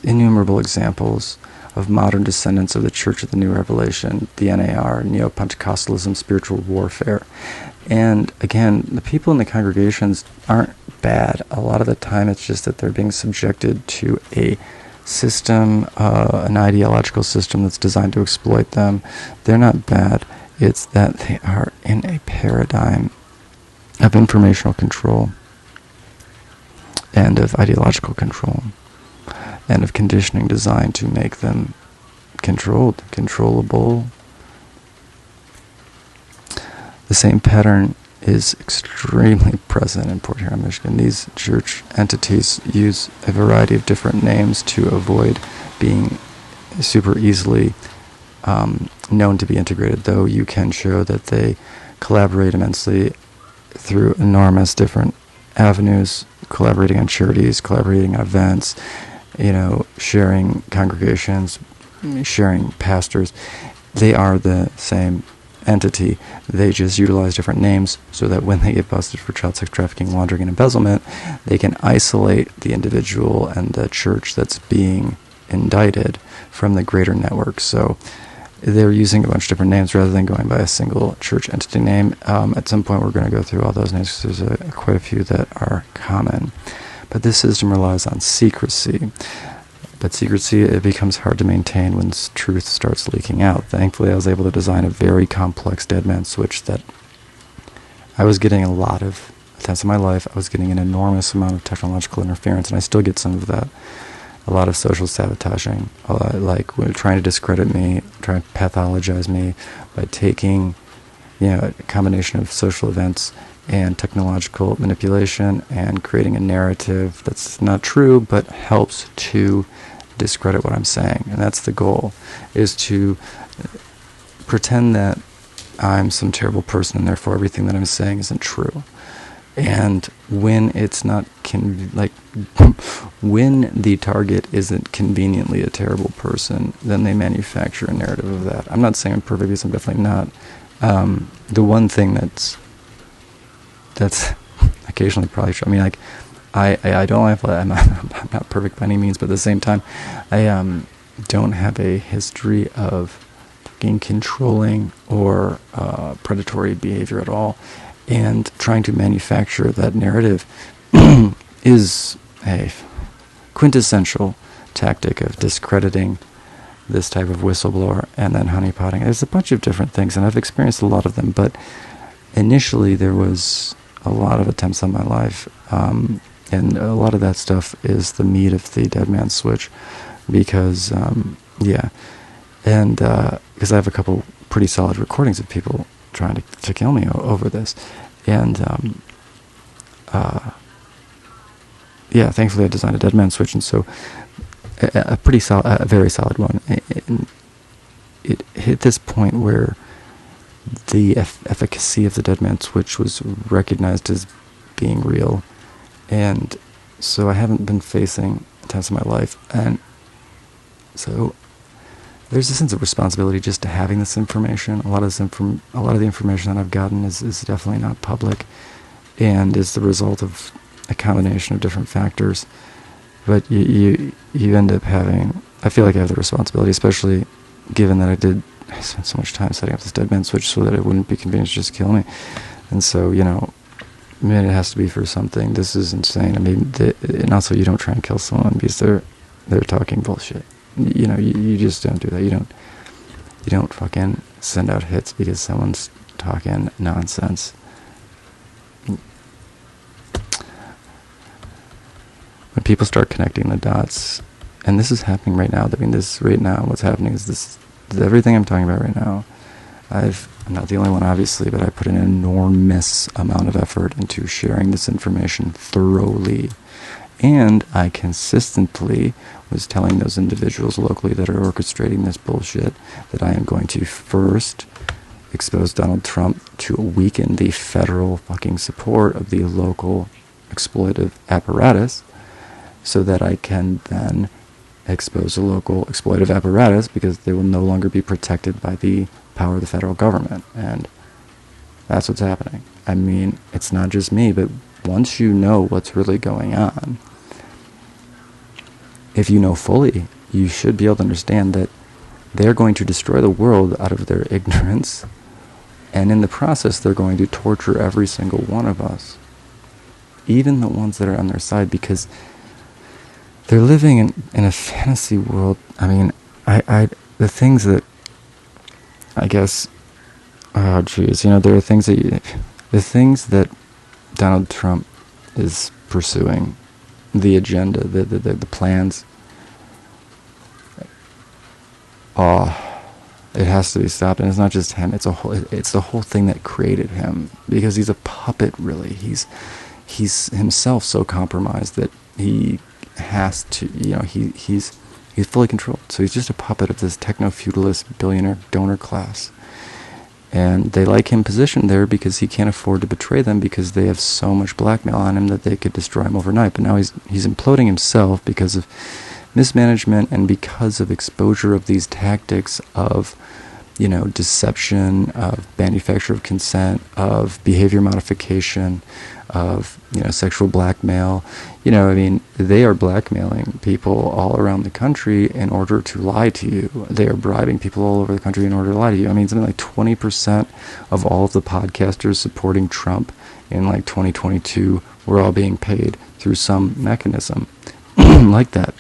innumerable examples of modern descendants of the Church of the New Revelation, the NAR, Neo-Pentecostalism, spiritual warfare. And again, the people in the congregations aren't bad. A lot of the time it's just that they're being subjected to a system, an ideological system that's designed to exploit them. They're not bad. It's that they are in a paradigm of informational control and of ideological control and of conditioning designed to make them controllable. The same pattern is extremely present in Port Huron, Michigan. These church entities use a variety of different names to avoid being super easily known to be integrated, though you can show that they collaborate immensely through enormous different avenues, collaborating on charities, collaborating on events, sharing congregations, sharing pastors. They are the same entity. They just utilize different names so that when they get busted for child sex trafficking, laundering, and embezzlement, they can isolate the individual and the church that's being indicted from the greater network. So they're using a bunch of different names rather than going by a single church entity name. At some point we're going to go through all those names because there's quite a few that are common. But this system relies on secrecy. But secrecy, it becomes hard to maintain when truth starts leaking out. Thankfully, I was able to design a very complex dead man switch that I was getting a lot of attempts in my life. I was getting an enormous amount of technological interference, and I still get some of that. A lot of social sabotaging, like trying to discredit me, trying to pathologize me by taking, a combination of social events and technological manipulation and creating a narrative that's not true but helps to discredit what I'm saying. And that's the goal, is to pretend that I'm some terrible person and therefore everything that I'm saying isn't true. And when it's not when the target isn't conveniently a terrible person, then they manufacture a narrative of that. I'm not saying I'm perfect, because I'm definitely not. The one thing that's occasionally probably true. I mean, I don't have. I'm not perfect by any means, but at the same time, I don't have a history of being controlling or predatory behavior at all. And trying to manufacture that narrative is a quintessential tactic of discrediting this type of whistleblower and then honeypotting. There's a bunch of different things, and I've experienced a lot of them, but initially there was a lot of attempts on my life, And a lot of that stuff is the meat of the Dead Man's Switch, because, because I have a couple pretty solid recordings of people trying to kill me over this. And, thankfully I designed a Dead Man's Switch, and so a very solid one. And it hit this point where the efficacy of the Dead Man's Switch was recognized as being real. And so I haven't been facing attempts in my life, and so there's a sense of responsibility just to having this information. A lot of the information that I've gotten is definitely not public, and is the result of a combination of different factors. But you end up having, I feel like I have the responsibility, especially given that I spent so much time setting up this Dead Man's Switch so that it wouldn't be convenient to just kill me. And so, I mean, it has to be for something. This is insane. I mean, and also you don't try and kill someone because they're talking bullshit. You just don't do that. You don't fucking send out hits because someone's talking nonsense. When people start connecting the dots, and this is happening right now. I mean, what's happening is this everything I'm talking about right now. I'm not the only one, obviously, but I put an enormous amount of effort into sharing this information thoroughly. And I consistently was telling those individuals locally that are orchestrating this bullshit that I am going to first expose Donald Trump to weaken the federal fucking support of the local exploitive apparatus, so that I can then expose the local exploitive apparatus, because they will no longer be protected by the power of the federal government. And that's what's happening. I mean, it's not just me, but once you know what's really going on, if you know fully, you should be able to understand that they're going to destroy the world out of their ignorance, and in the process they're going to torture every single one of us, even the ones that are on their side, because they're living in a fantasy world. I mean, the things that, I guess, there are things the things that Donald Trump is pursuing, the agenda, the plans, it has to be stopped. And it's not just him, it's the whole thing that created him, because he's a puppet, really. He's himself so compromised that he has to, he's fully controlled. So he's just a puppet of this techno-feudalist billionaire donor class. And they like him positioned there because he can't afford to betray them, because they have so much blackmail on him that they could destroy him overnight. But now he's imploding himself because of mismanagement and because of exposure of these tactics of, deception, of manufacture of consent, of behavior modification, of, sexual blackmail. They are blackmailing people all around the country in order to lie to you. They are bribing people all over the country in order to lie to you. I mean, something like 20% of all of the podcasters supporting Trump in 2022 were all being paid through some mechanism like that.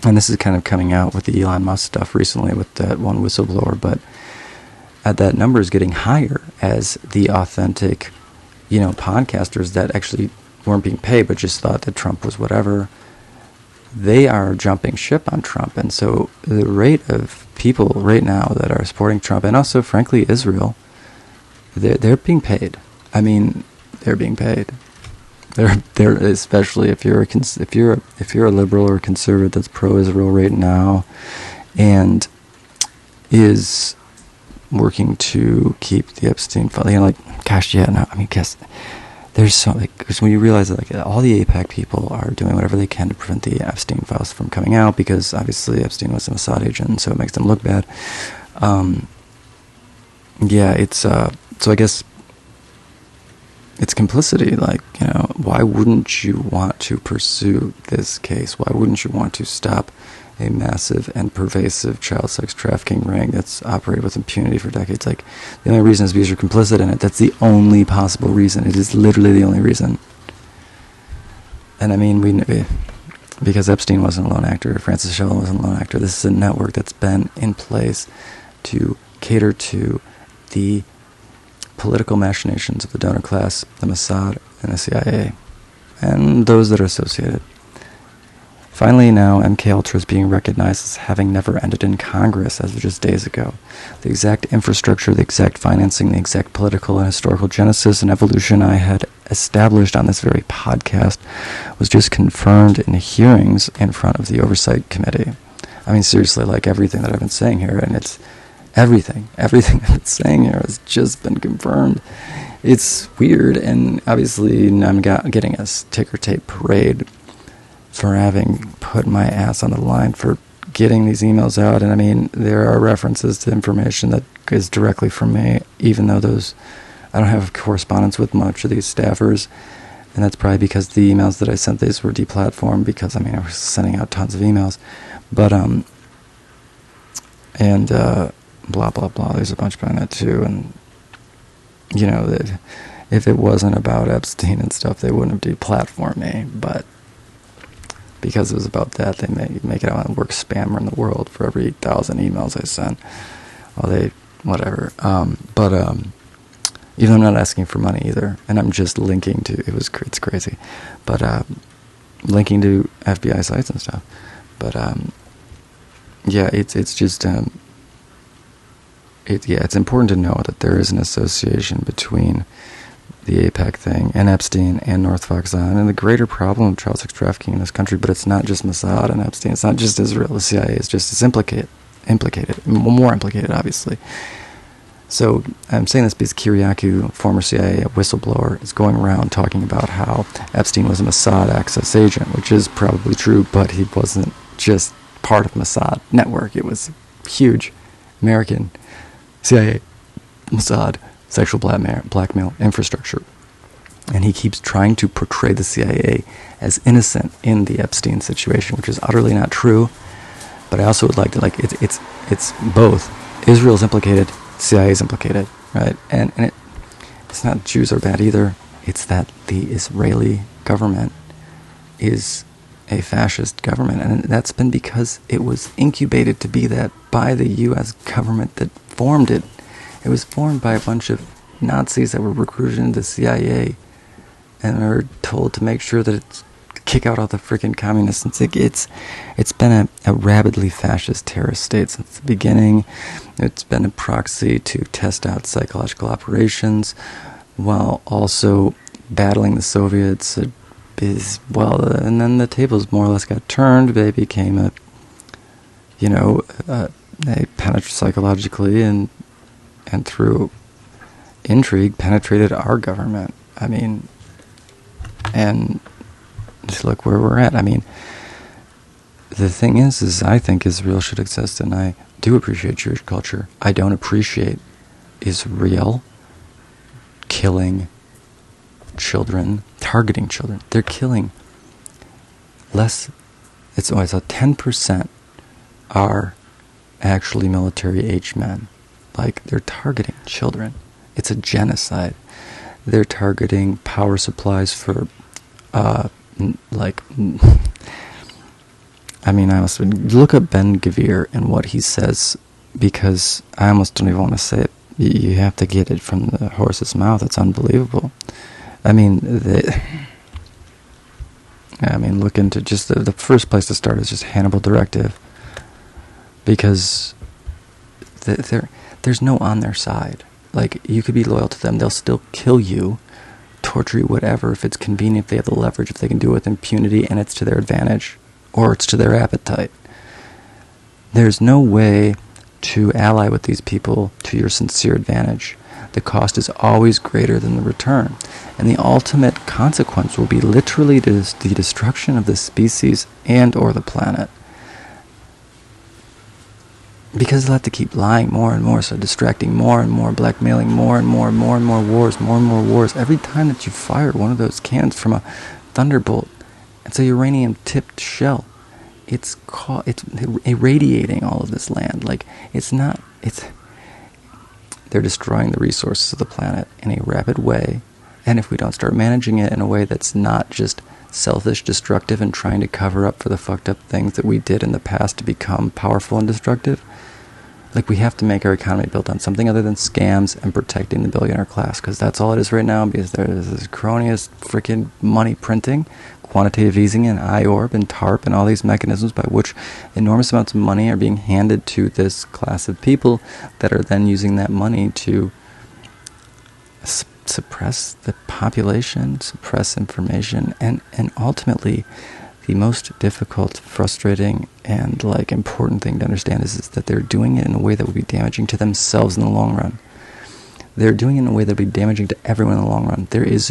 And this is kind of coming out with the Elon Musk stuff recently with that one whistleblower, but that number is getting higher as the authentic, podcasters that actually weren't being paid but just thought that Trump was whatever, they are jumping ship on Trump. And so the rate of people right now that are supporting Trump, and also frankly Israel, they're being paid. I mean, they're being paid. They're especially if you're a liberal or a conservative that's pro-Israel right now, and is working to keep the Epstein file. There's so, because when you realize that all the AIPAC people are doing whatever they can to prevent the Epstein files from coming out, because obviously Epstein was a Mossad agent, so it makes them look bad. So I guess it's complicity. Why wouldn't you want to pursue this case? Why wouldn't you want to stop a massive and pervasive child sex trafficking ring that's operated with impunity for decades? The only reason is because you're complicit in it. That's the only possible reason. It is literally the only reason. And I mean, because Epstein wasn't a lone actor, Francis Sheldon wasn't a lone actor. This is a network that's been in place to cater to the political machinations of the donor class, the Mossad, and the CIA. and those that are associated. Finally, now, MKUltra is being recognized as having never ended in Congress as of just days ago. The exact infrastructure, the exact financing, the exact political and historical genesis and evolution I had established on this very podcast was just confirmed in hearings in front of the Oversight Committee. I mean, seriously, like everything that I've been saying here, and it's everything I've been saying here has just been confirmed. It's weird, and obviously I'm getting a ticker tape parade for having put my ass on the line for getting these emails out. And I mean, there are references to information that is directly from me, even though I don't have correspondence with much of these staffers, and that's probably because the emails that I sent these were deplatformed, because I mean I was sending out tons of emails, but blah blah blah, there's a bunch behind that too. And you know, that if it wasn't about Epstein and stuff, they wouldn't have deplatformed me, but because it was about that, they make it out the worst spammer in the world for every 1,000 emails I sent. Well, whatever. Even though I'm not asking for money either, and I'm just linking to, it's crazy, but linking to FBI sites and stuff. But yeah, it's just it's important to know that there is an association between the APEC thing and Epstein and North Fox Island and the greater problem of child sex trafficking in this country. But it's not just Mossad and Epstein. It's not just Israel. The CIA is just as implicated, more implicated, obviously. So I'm saying this because Kiriakou, former CIA whistleblower, is going around talking about how Epstein was a Mossad access agent, which is probably true, but he wasn't just part of Mossad network. It was huge American CIA, Mossad, sexual blackmail infrastructure. And he keeps trying to portray the CIA as innocent in the Epstein situation, which is utterly not true. But I also would like to, it's both. Israel's implicated, CIA is implicated, right? And it's not Jews are bad either. It's that the Israeli government is a fascist government, and that's been because it was incubated to be that by the U.S. government that formed it. It was formed by a bunch of Nazis that were recruited into the CIA and were told to make sure that it's kick out all the freaking communists. It's been a rabidly fascist terrorist state since the beginning. It's been a proxy to test out psychological operations while also battling the Soviets as well. And then the tables more or less got turned. They became they penetrated psychologically and through intrigue penetrated our government. I mean, and just look where we're at. I mean, the thing is I think Israel should exist, and I do appreciate Jewish culture. I don't appreciate Israel killing children, targeting children. They're killing less. It's always 10% are actually military-aged men. Like, they're targeting children. It's a genocide. They're targeting power supplies for, I must look up Ben Gvir and what he says, because I almost don't even want to say it. You have to get it from the horse's mouth. It's unbelievable. I mean, look into just the first place to start is just Hannibal Directive, because there's no on their side. Like, you could be loyal to them. They'll still kill you, torture you, whatever, if it's convenient, if they have the leverage, if they can do it with impunity, and it's to their advantage, or it's to their appetite. There's no way to ally with these people to your sincere advantage. The cost is always greater than the return. And the ultimate consequence will be literally the destruction of the species and or the planet. Because they'll have to keep lying more and more, so distracting more and more, blackmailing more and more wars. Every time that you fire one of those cannons from a thunderbolt, it's a uranium-tipped shell. It's irradiating all of this land. They're destroying the resources of the planet in a rapid way. And if we don't start managing it in a way that's not just selfish, destructive, and trying to cover up for the fucked up things that we did in the past to become powerful and destructive, Like, we have to make our economy built on something other than scams and protecting the billionaire class, because that's all it is right now, because there's this cronyist freaking money printing, quantitative easing, and IORB and TARP and all these mechanisms by which enormous amounts of money are being handed to this class of people that are then using that money to suppress the population, suppress information, and ultimately the most difficult, frustrating, and important thing to understand is that they're doing it in a way that would be damaging to themselves in the long run. They're doing it in a way that would be damaging to everyone in the long run. There is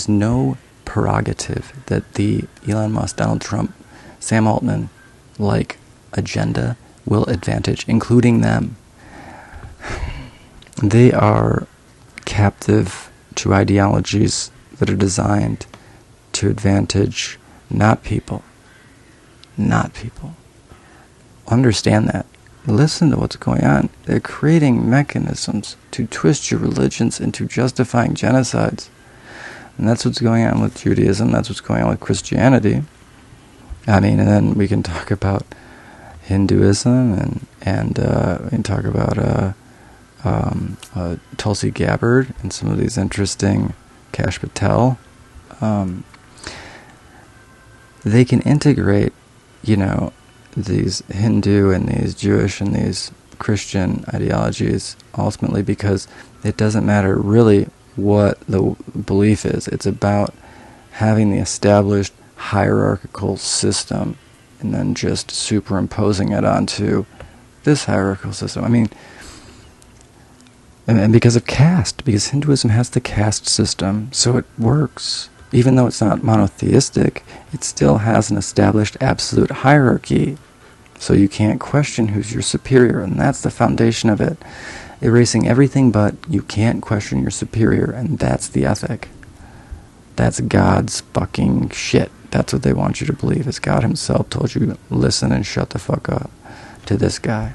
no prerogative that the Elon Musk, Donald Trump, Sam Altman agenda will advantage, including them. They are captive to ideologies that are designed to advantage not people. Understand that. Listen to what's going on. They're creating mechanisms to twist your religions into justifying genocides. And that's what's going on with Judaism. That's what's going on with Christianity. And then we can talk about Hinduism, and we can talk about Tulsi Gabbard and some of these interesting Kash Patel. They can integrate, these Hindu and these Jewish and these Christian ideologies ultimately because it doesn't matter really what the belief is. It's about having the established hierarchical system and then just superimposing it onto this hierarchical system. And because of caste, because Hinduism has the caste system, so it works. Even though it's not monotheistic, it still has an established absolute hierarchy. So you can't question who's your superior, and that's the foundation of it. Erasing everything but you can't question your superior, and that's the ethic. That's God's fucking shit. That's what they want you to believe. Is God himself told you, listen and shut the fuck up to this guy.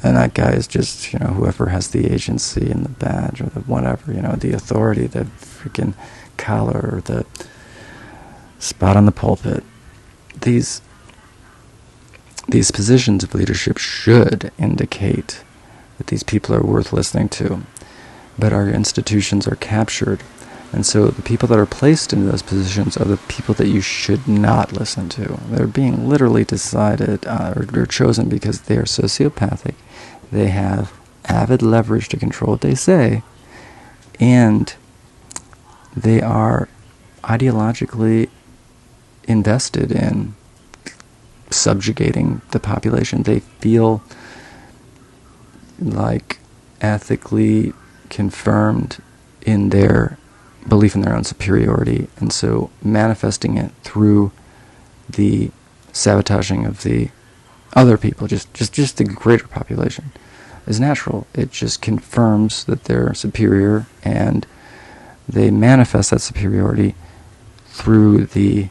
And that guy is just, whoever has the agency and the badge or the whatever, the authority, the freaking collar or the spot on the pulpit. These positions of leadership should indicate that these people are worth listening to. But our institutions are captured. And so the people that are placed in those positions are the people that you should not listen to. They're being literally decided or chosen because they are sociopathic. They have avid leverage to control what they say. And they are ideologically invested in subjugating the population. They feel ethically confirmed in their belief in their own superiority, and so manifesting it through the sabotaging of the other people, just the greater population, is natural. It just confirms that they're superior, and they manifest that superiority through the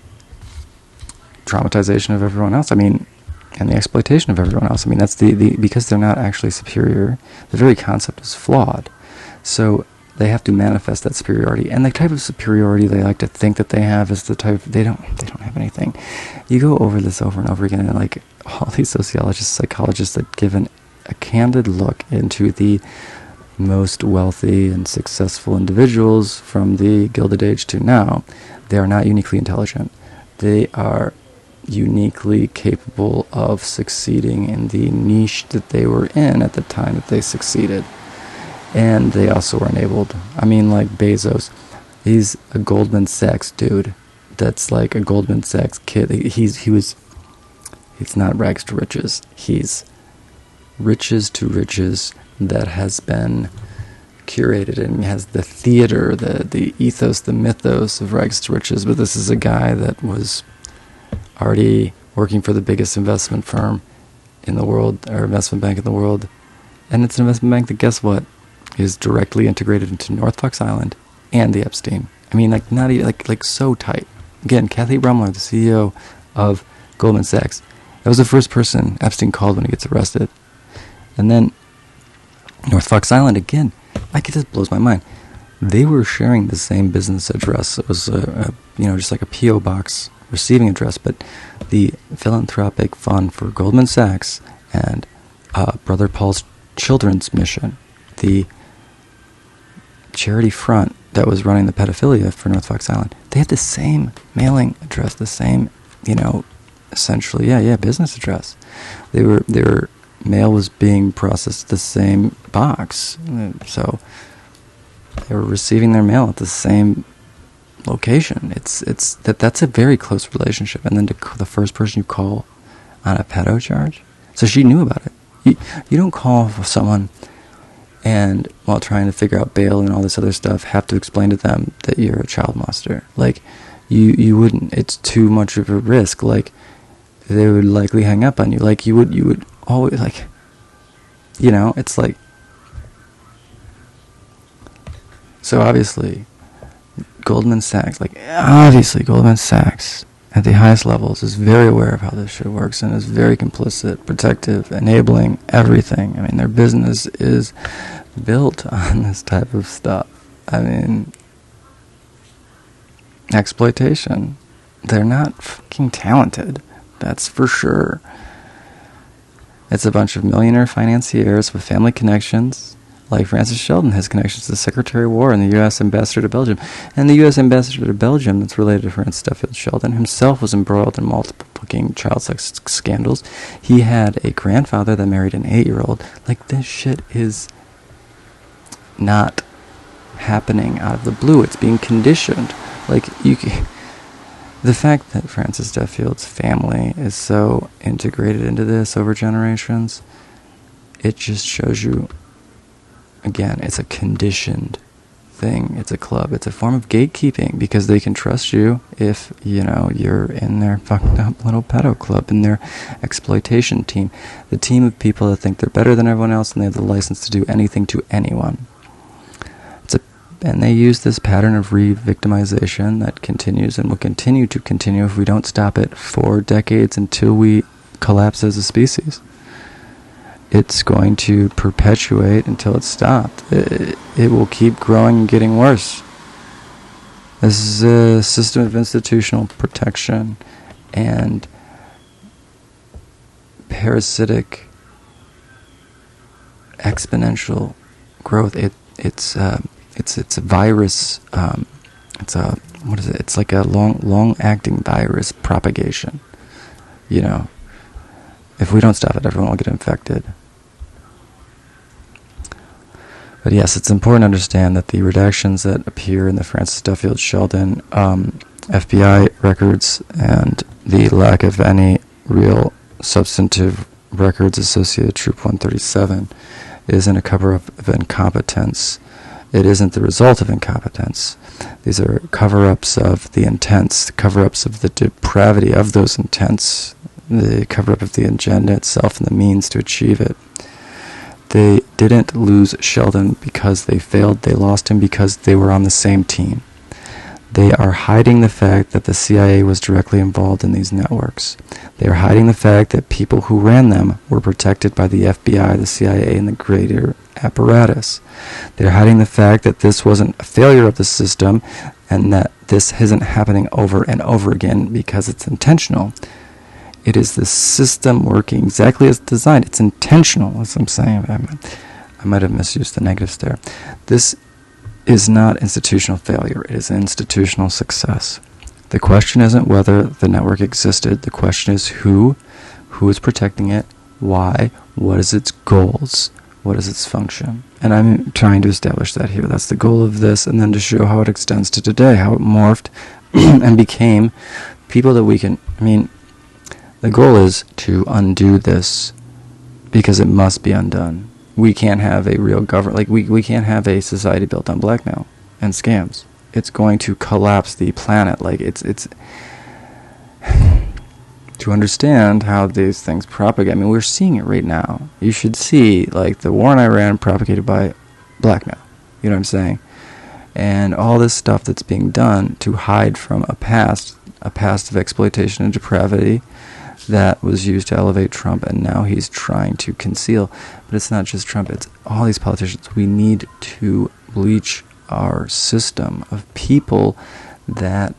traumatization of everyone else. And the exploitation of everyone else. That's the because they're not actually superior. The very concept is flawed. So they have to manifest that superiority, and the type of superiority they like to think that they have is the type they don't have anything. You go over this over and over again, and all these sociologists, psychologists that give a candid look into the most wealthy and successful individuals from the Gilded Age to now, they are not uniquely intelligent. They are uniquely capable of succeeding in the niche that they were in at the time that they succeeded. And they also were enabled. Like Bezos, he's a Goldman Sachs dude. That's like a Goldman Sachs kid. He's not rags to riches. He's riches to riches that has been curated, and he has the theater, the ethos, the mythos of rags to riches. But this is a guy that was already working for the biggest investment firm in the world, or investment bank in the world. And it's an investment bank that, guess what, is directly integrated into North Fox Island and the Epstein. Not even, so tight. Again, Kathy Brumler, the CEO of Goldman Sachs, that was the first person Epstein called when he gets arrested. And then North Fox Island, again, it just blows my mind. They were sharing the same business address. It was just like a P.O. box receiving address, but the philanthropic fund for Goldman Sachs and Brother Paul's Children's Mission, the charity front that was running the pedophilia for North Fox Island. They had the same mailing address, the same, essentially, business address. Their mail was being processed the same box, so they were receiving their mail at the same location. That's a very close relationship. And then the first person you call on a pedo charge, so she knew about it. You don't call someone and while trying to figure out bail and all this other stuff, have to explain to them that you're a child molester. Like, you wouldn't. It's too much of a risk. Like, they would likely hang up on you. Like, you would always, like, it's like. So obviously, Goldman Sachs at the highest levels is very aware of how this shit works and is very complicit, protective, enabling everything. I mean, their business is built on this type of stuff. I mean, exploitation. They're not fucking talented. That's for sure. It's a bunch of millionaire financiers with family connections. Like Francis Sheldon has connections to the Secretary of War and the U.S. Ambassador to Belgium. And the U.S. Ambassador to Belgium, that's related to Francis Duffield Sheldon, himself was embroiled in multiple child sex scandals. He had a grandfather that married an 8-year-old. Like, this shit is not happening out of the blue. It's being conditioned. Like, the fact that Francis Duffield's family is so integrated into this over generations, it just shows you. Again, it's a conditioned thing. It's a club. It's a form of gatekeeping because they can trust you if, you're in their fucked up little pedo club, in their exploitation team. The team of people that think they're better than everyone else and they have the license to do anything to anyone. And they use this pattern of re-victimization that continues and will continue to continue if we don't stop it for decades until we collapse as a species. It's going to perpetuate until it's stopped. It will keep growing and getting worse. This is a system of institutional protection and parasitic exponential growth. It's a virus. It's like a long-acting virus propagation. If we don't stop it, everyone will get infected. But yes, it's important to understand that the redactions that appear in the Francis Duffield Sheldon FBI records and the lack of any real substantive records associated with Troop 137 isn't a cover-up of incompetence. It isn't the result of incompetence. These are cover-ups of the intents, cover-ups of the depravity of those intents, the cover-up of the agenda itself and the means to achieve it. They didn't lose Sheldon because they failed. They lost him because they were on the same team. They are hiding the fact that the CIA was directly involved in these networks. They are hiding the fact that people who ran them were protected by the FBI, the CIA, and the greater apparatus. They are hiding the fact that this wasn't a failure of the system and that this isn't happening over and over again because it's intentional. It is the system working exactly as designed. It's intentional, as I'm saying. I might have misused the negatives there. This is not institutional failure. It is institutional success. The question isn't whether the network existed. The question is who is protecting it, why, what is its goals, what is its function. And I'm trying to establish that here. That's the goal of this, and then to show how it extends to today, how it morphed and became people that we can... the goal is to undo this because it must be undone. We can't have a real government, we can't have a society built on blackmail and scams. It's going to collapse the planet. It's to understand how these things propagate. We're seeing it right now. You should see, the war in Iran propagated by blackmail. You know what I'm saying? And all this stuff that's being done to hide from a past of exploitation and depravity that was used to elevate Trump, and now he's trying to conceal. But it's not just Trump, it's all these politicians. We need to bleach our system of people that,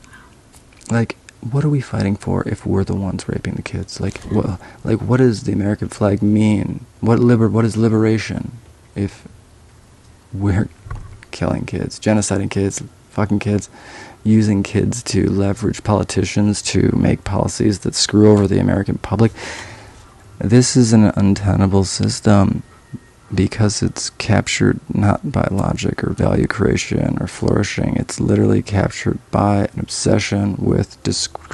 what are we fighting for if we're the ones raping the kids? Like, what does the American flag mean? What is liberation if we're killing kids, genociding kids, fucking kids, using kids to leverage politicians to make policies that screw over the American public? This is an untenable system because it's captured not by logic or value creation or flourishing. It's literally captured by an obsession with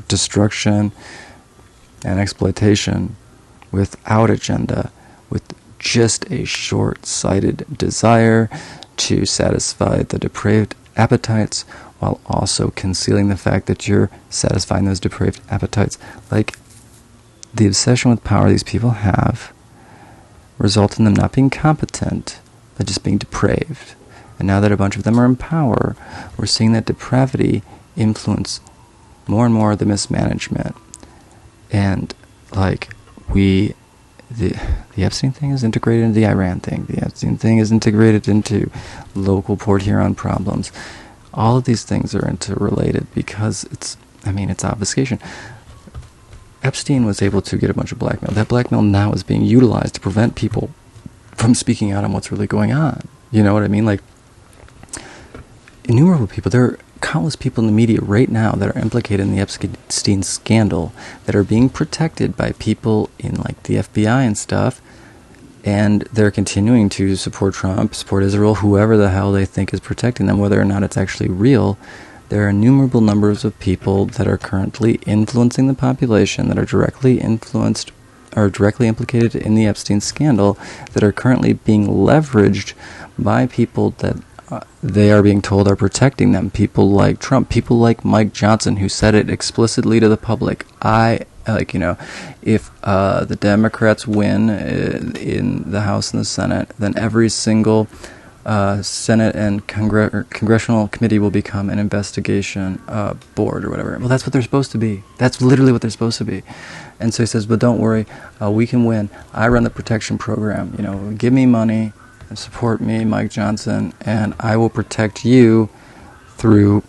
destruction and exploitation without agenda, with just a short-sighted desire to satisfy the depraved appetites while also concealing the fact that you're satisfying those depraved appetites. Like, the obsession with power these people have result in them not being competent, but just being depraved. And now that a bunch of them are in power, we're seeing that depravity influence more and more the mismanagement. And, like, the Epstein thing is integrated into the Iran thing. The Epstein thing is integrated into local Port Huron problems. All of these things are interrelated because it's obfuscation. Epstein was able to get a bunch of blackmail. That blackmail now is being utilized to prevent people from speaking out on what's really going on. You know what I mean? Like, innumerable people. There are countless people in the media right now that are implicated in the Epstein scandal that are being protected by people in, like, the FBI and stuff, and they're continuing to support Trump, support Israel, whoever the hell they think is protecting them, whether or not it's actually real. There are innumerable numbers of people that are currently influencing the population, that are directly influenced or directly implicated in the Epstein scandal, that are currently being leveraged by people that they are being told are protecting them. People like Trump, people like Mike Johnson, who said it explicitly to the public. If the Democrats win in the House and the Senate, then every single Senate and congressional committee will become an investigation board or whatever. Well, that's what they're supposed to be. That's literally what they're supposed to be. And so he says, but don't worry, we can win. I run the protection program. You know, give me money and support me, Mike Johnson, and I will protect you through,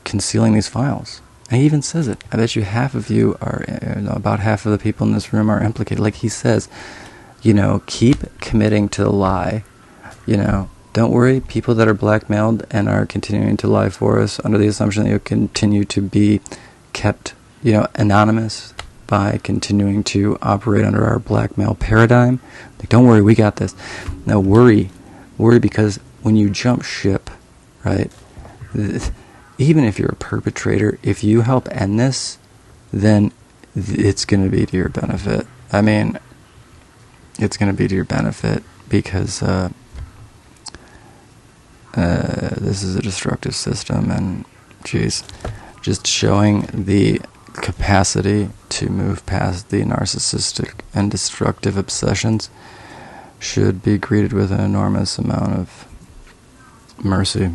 concealing these files. And he even says it. I bet you half of you are, about half of the people in this room are implicated. Like he says, keep committing to the lie. Don't worry, people that are blackmailed and are continuing to lie for us under the assumption that you'll continue to be kept, anonymous by continuing to operate under our blackmail paradigm. Like, don't worry, we got this. No, worry because when you jump ship, right, even if you're a perpetrator, if you help end this, then it's going to be to your benefit. I mean, it's going to be to your benefit because this is a destructive system, and just showing the capacity to move past the narcissistic and destructive obsessions should be greeted with an enormous amount of mercy.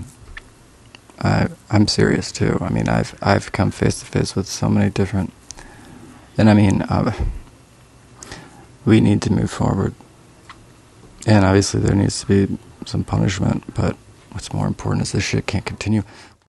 I'm serious too. I mean, I've come face to face with so many different, and I mean, we need to move forward, and obviously there needs to be some punishment, but what's more important is this shit can't continue.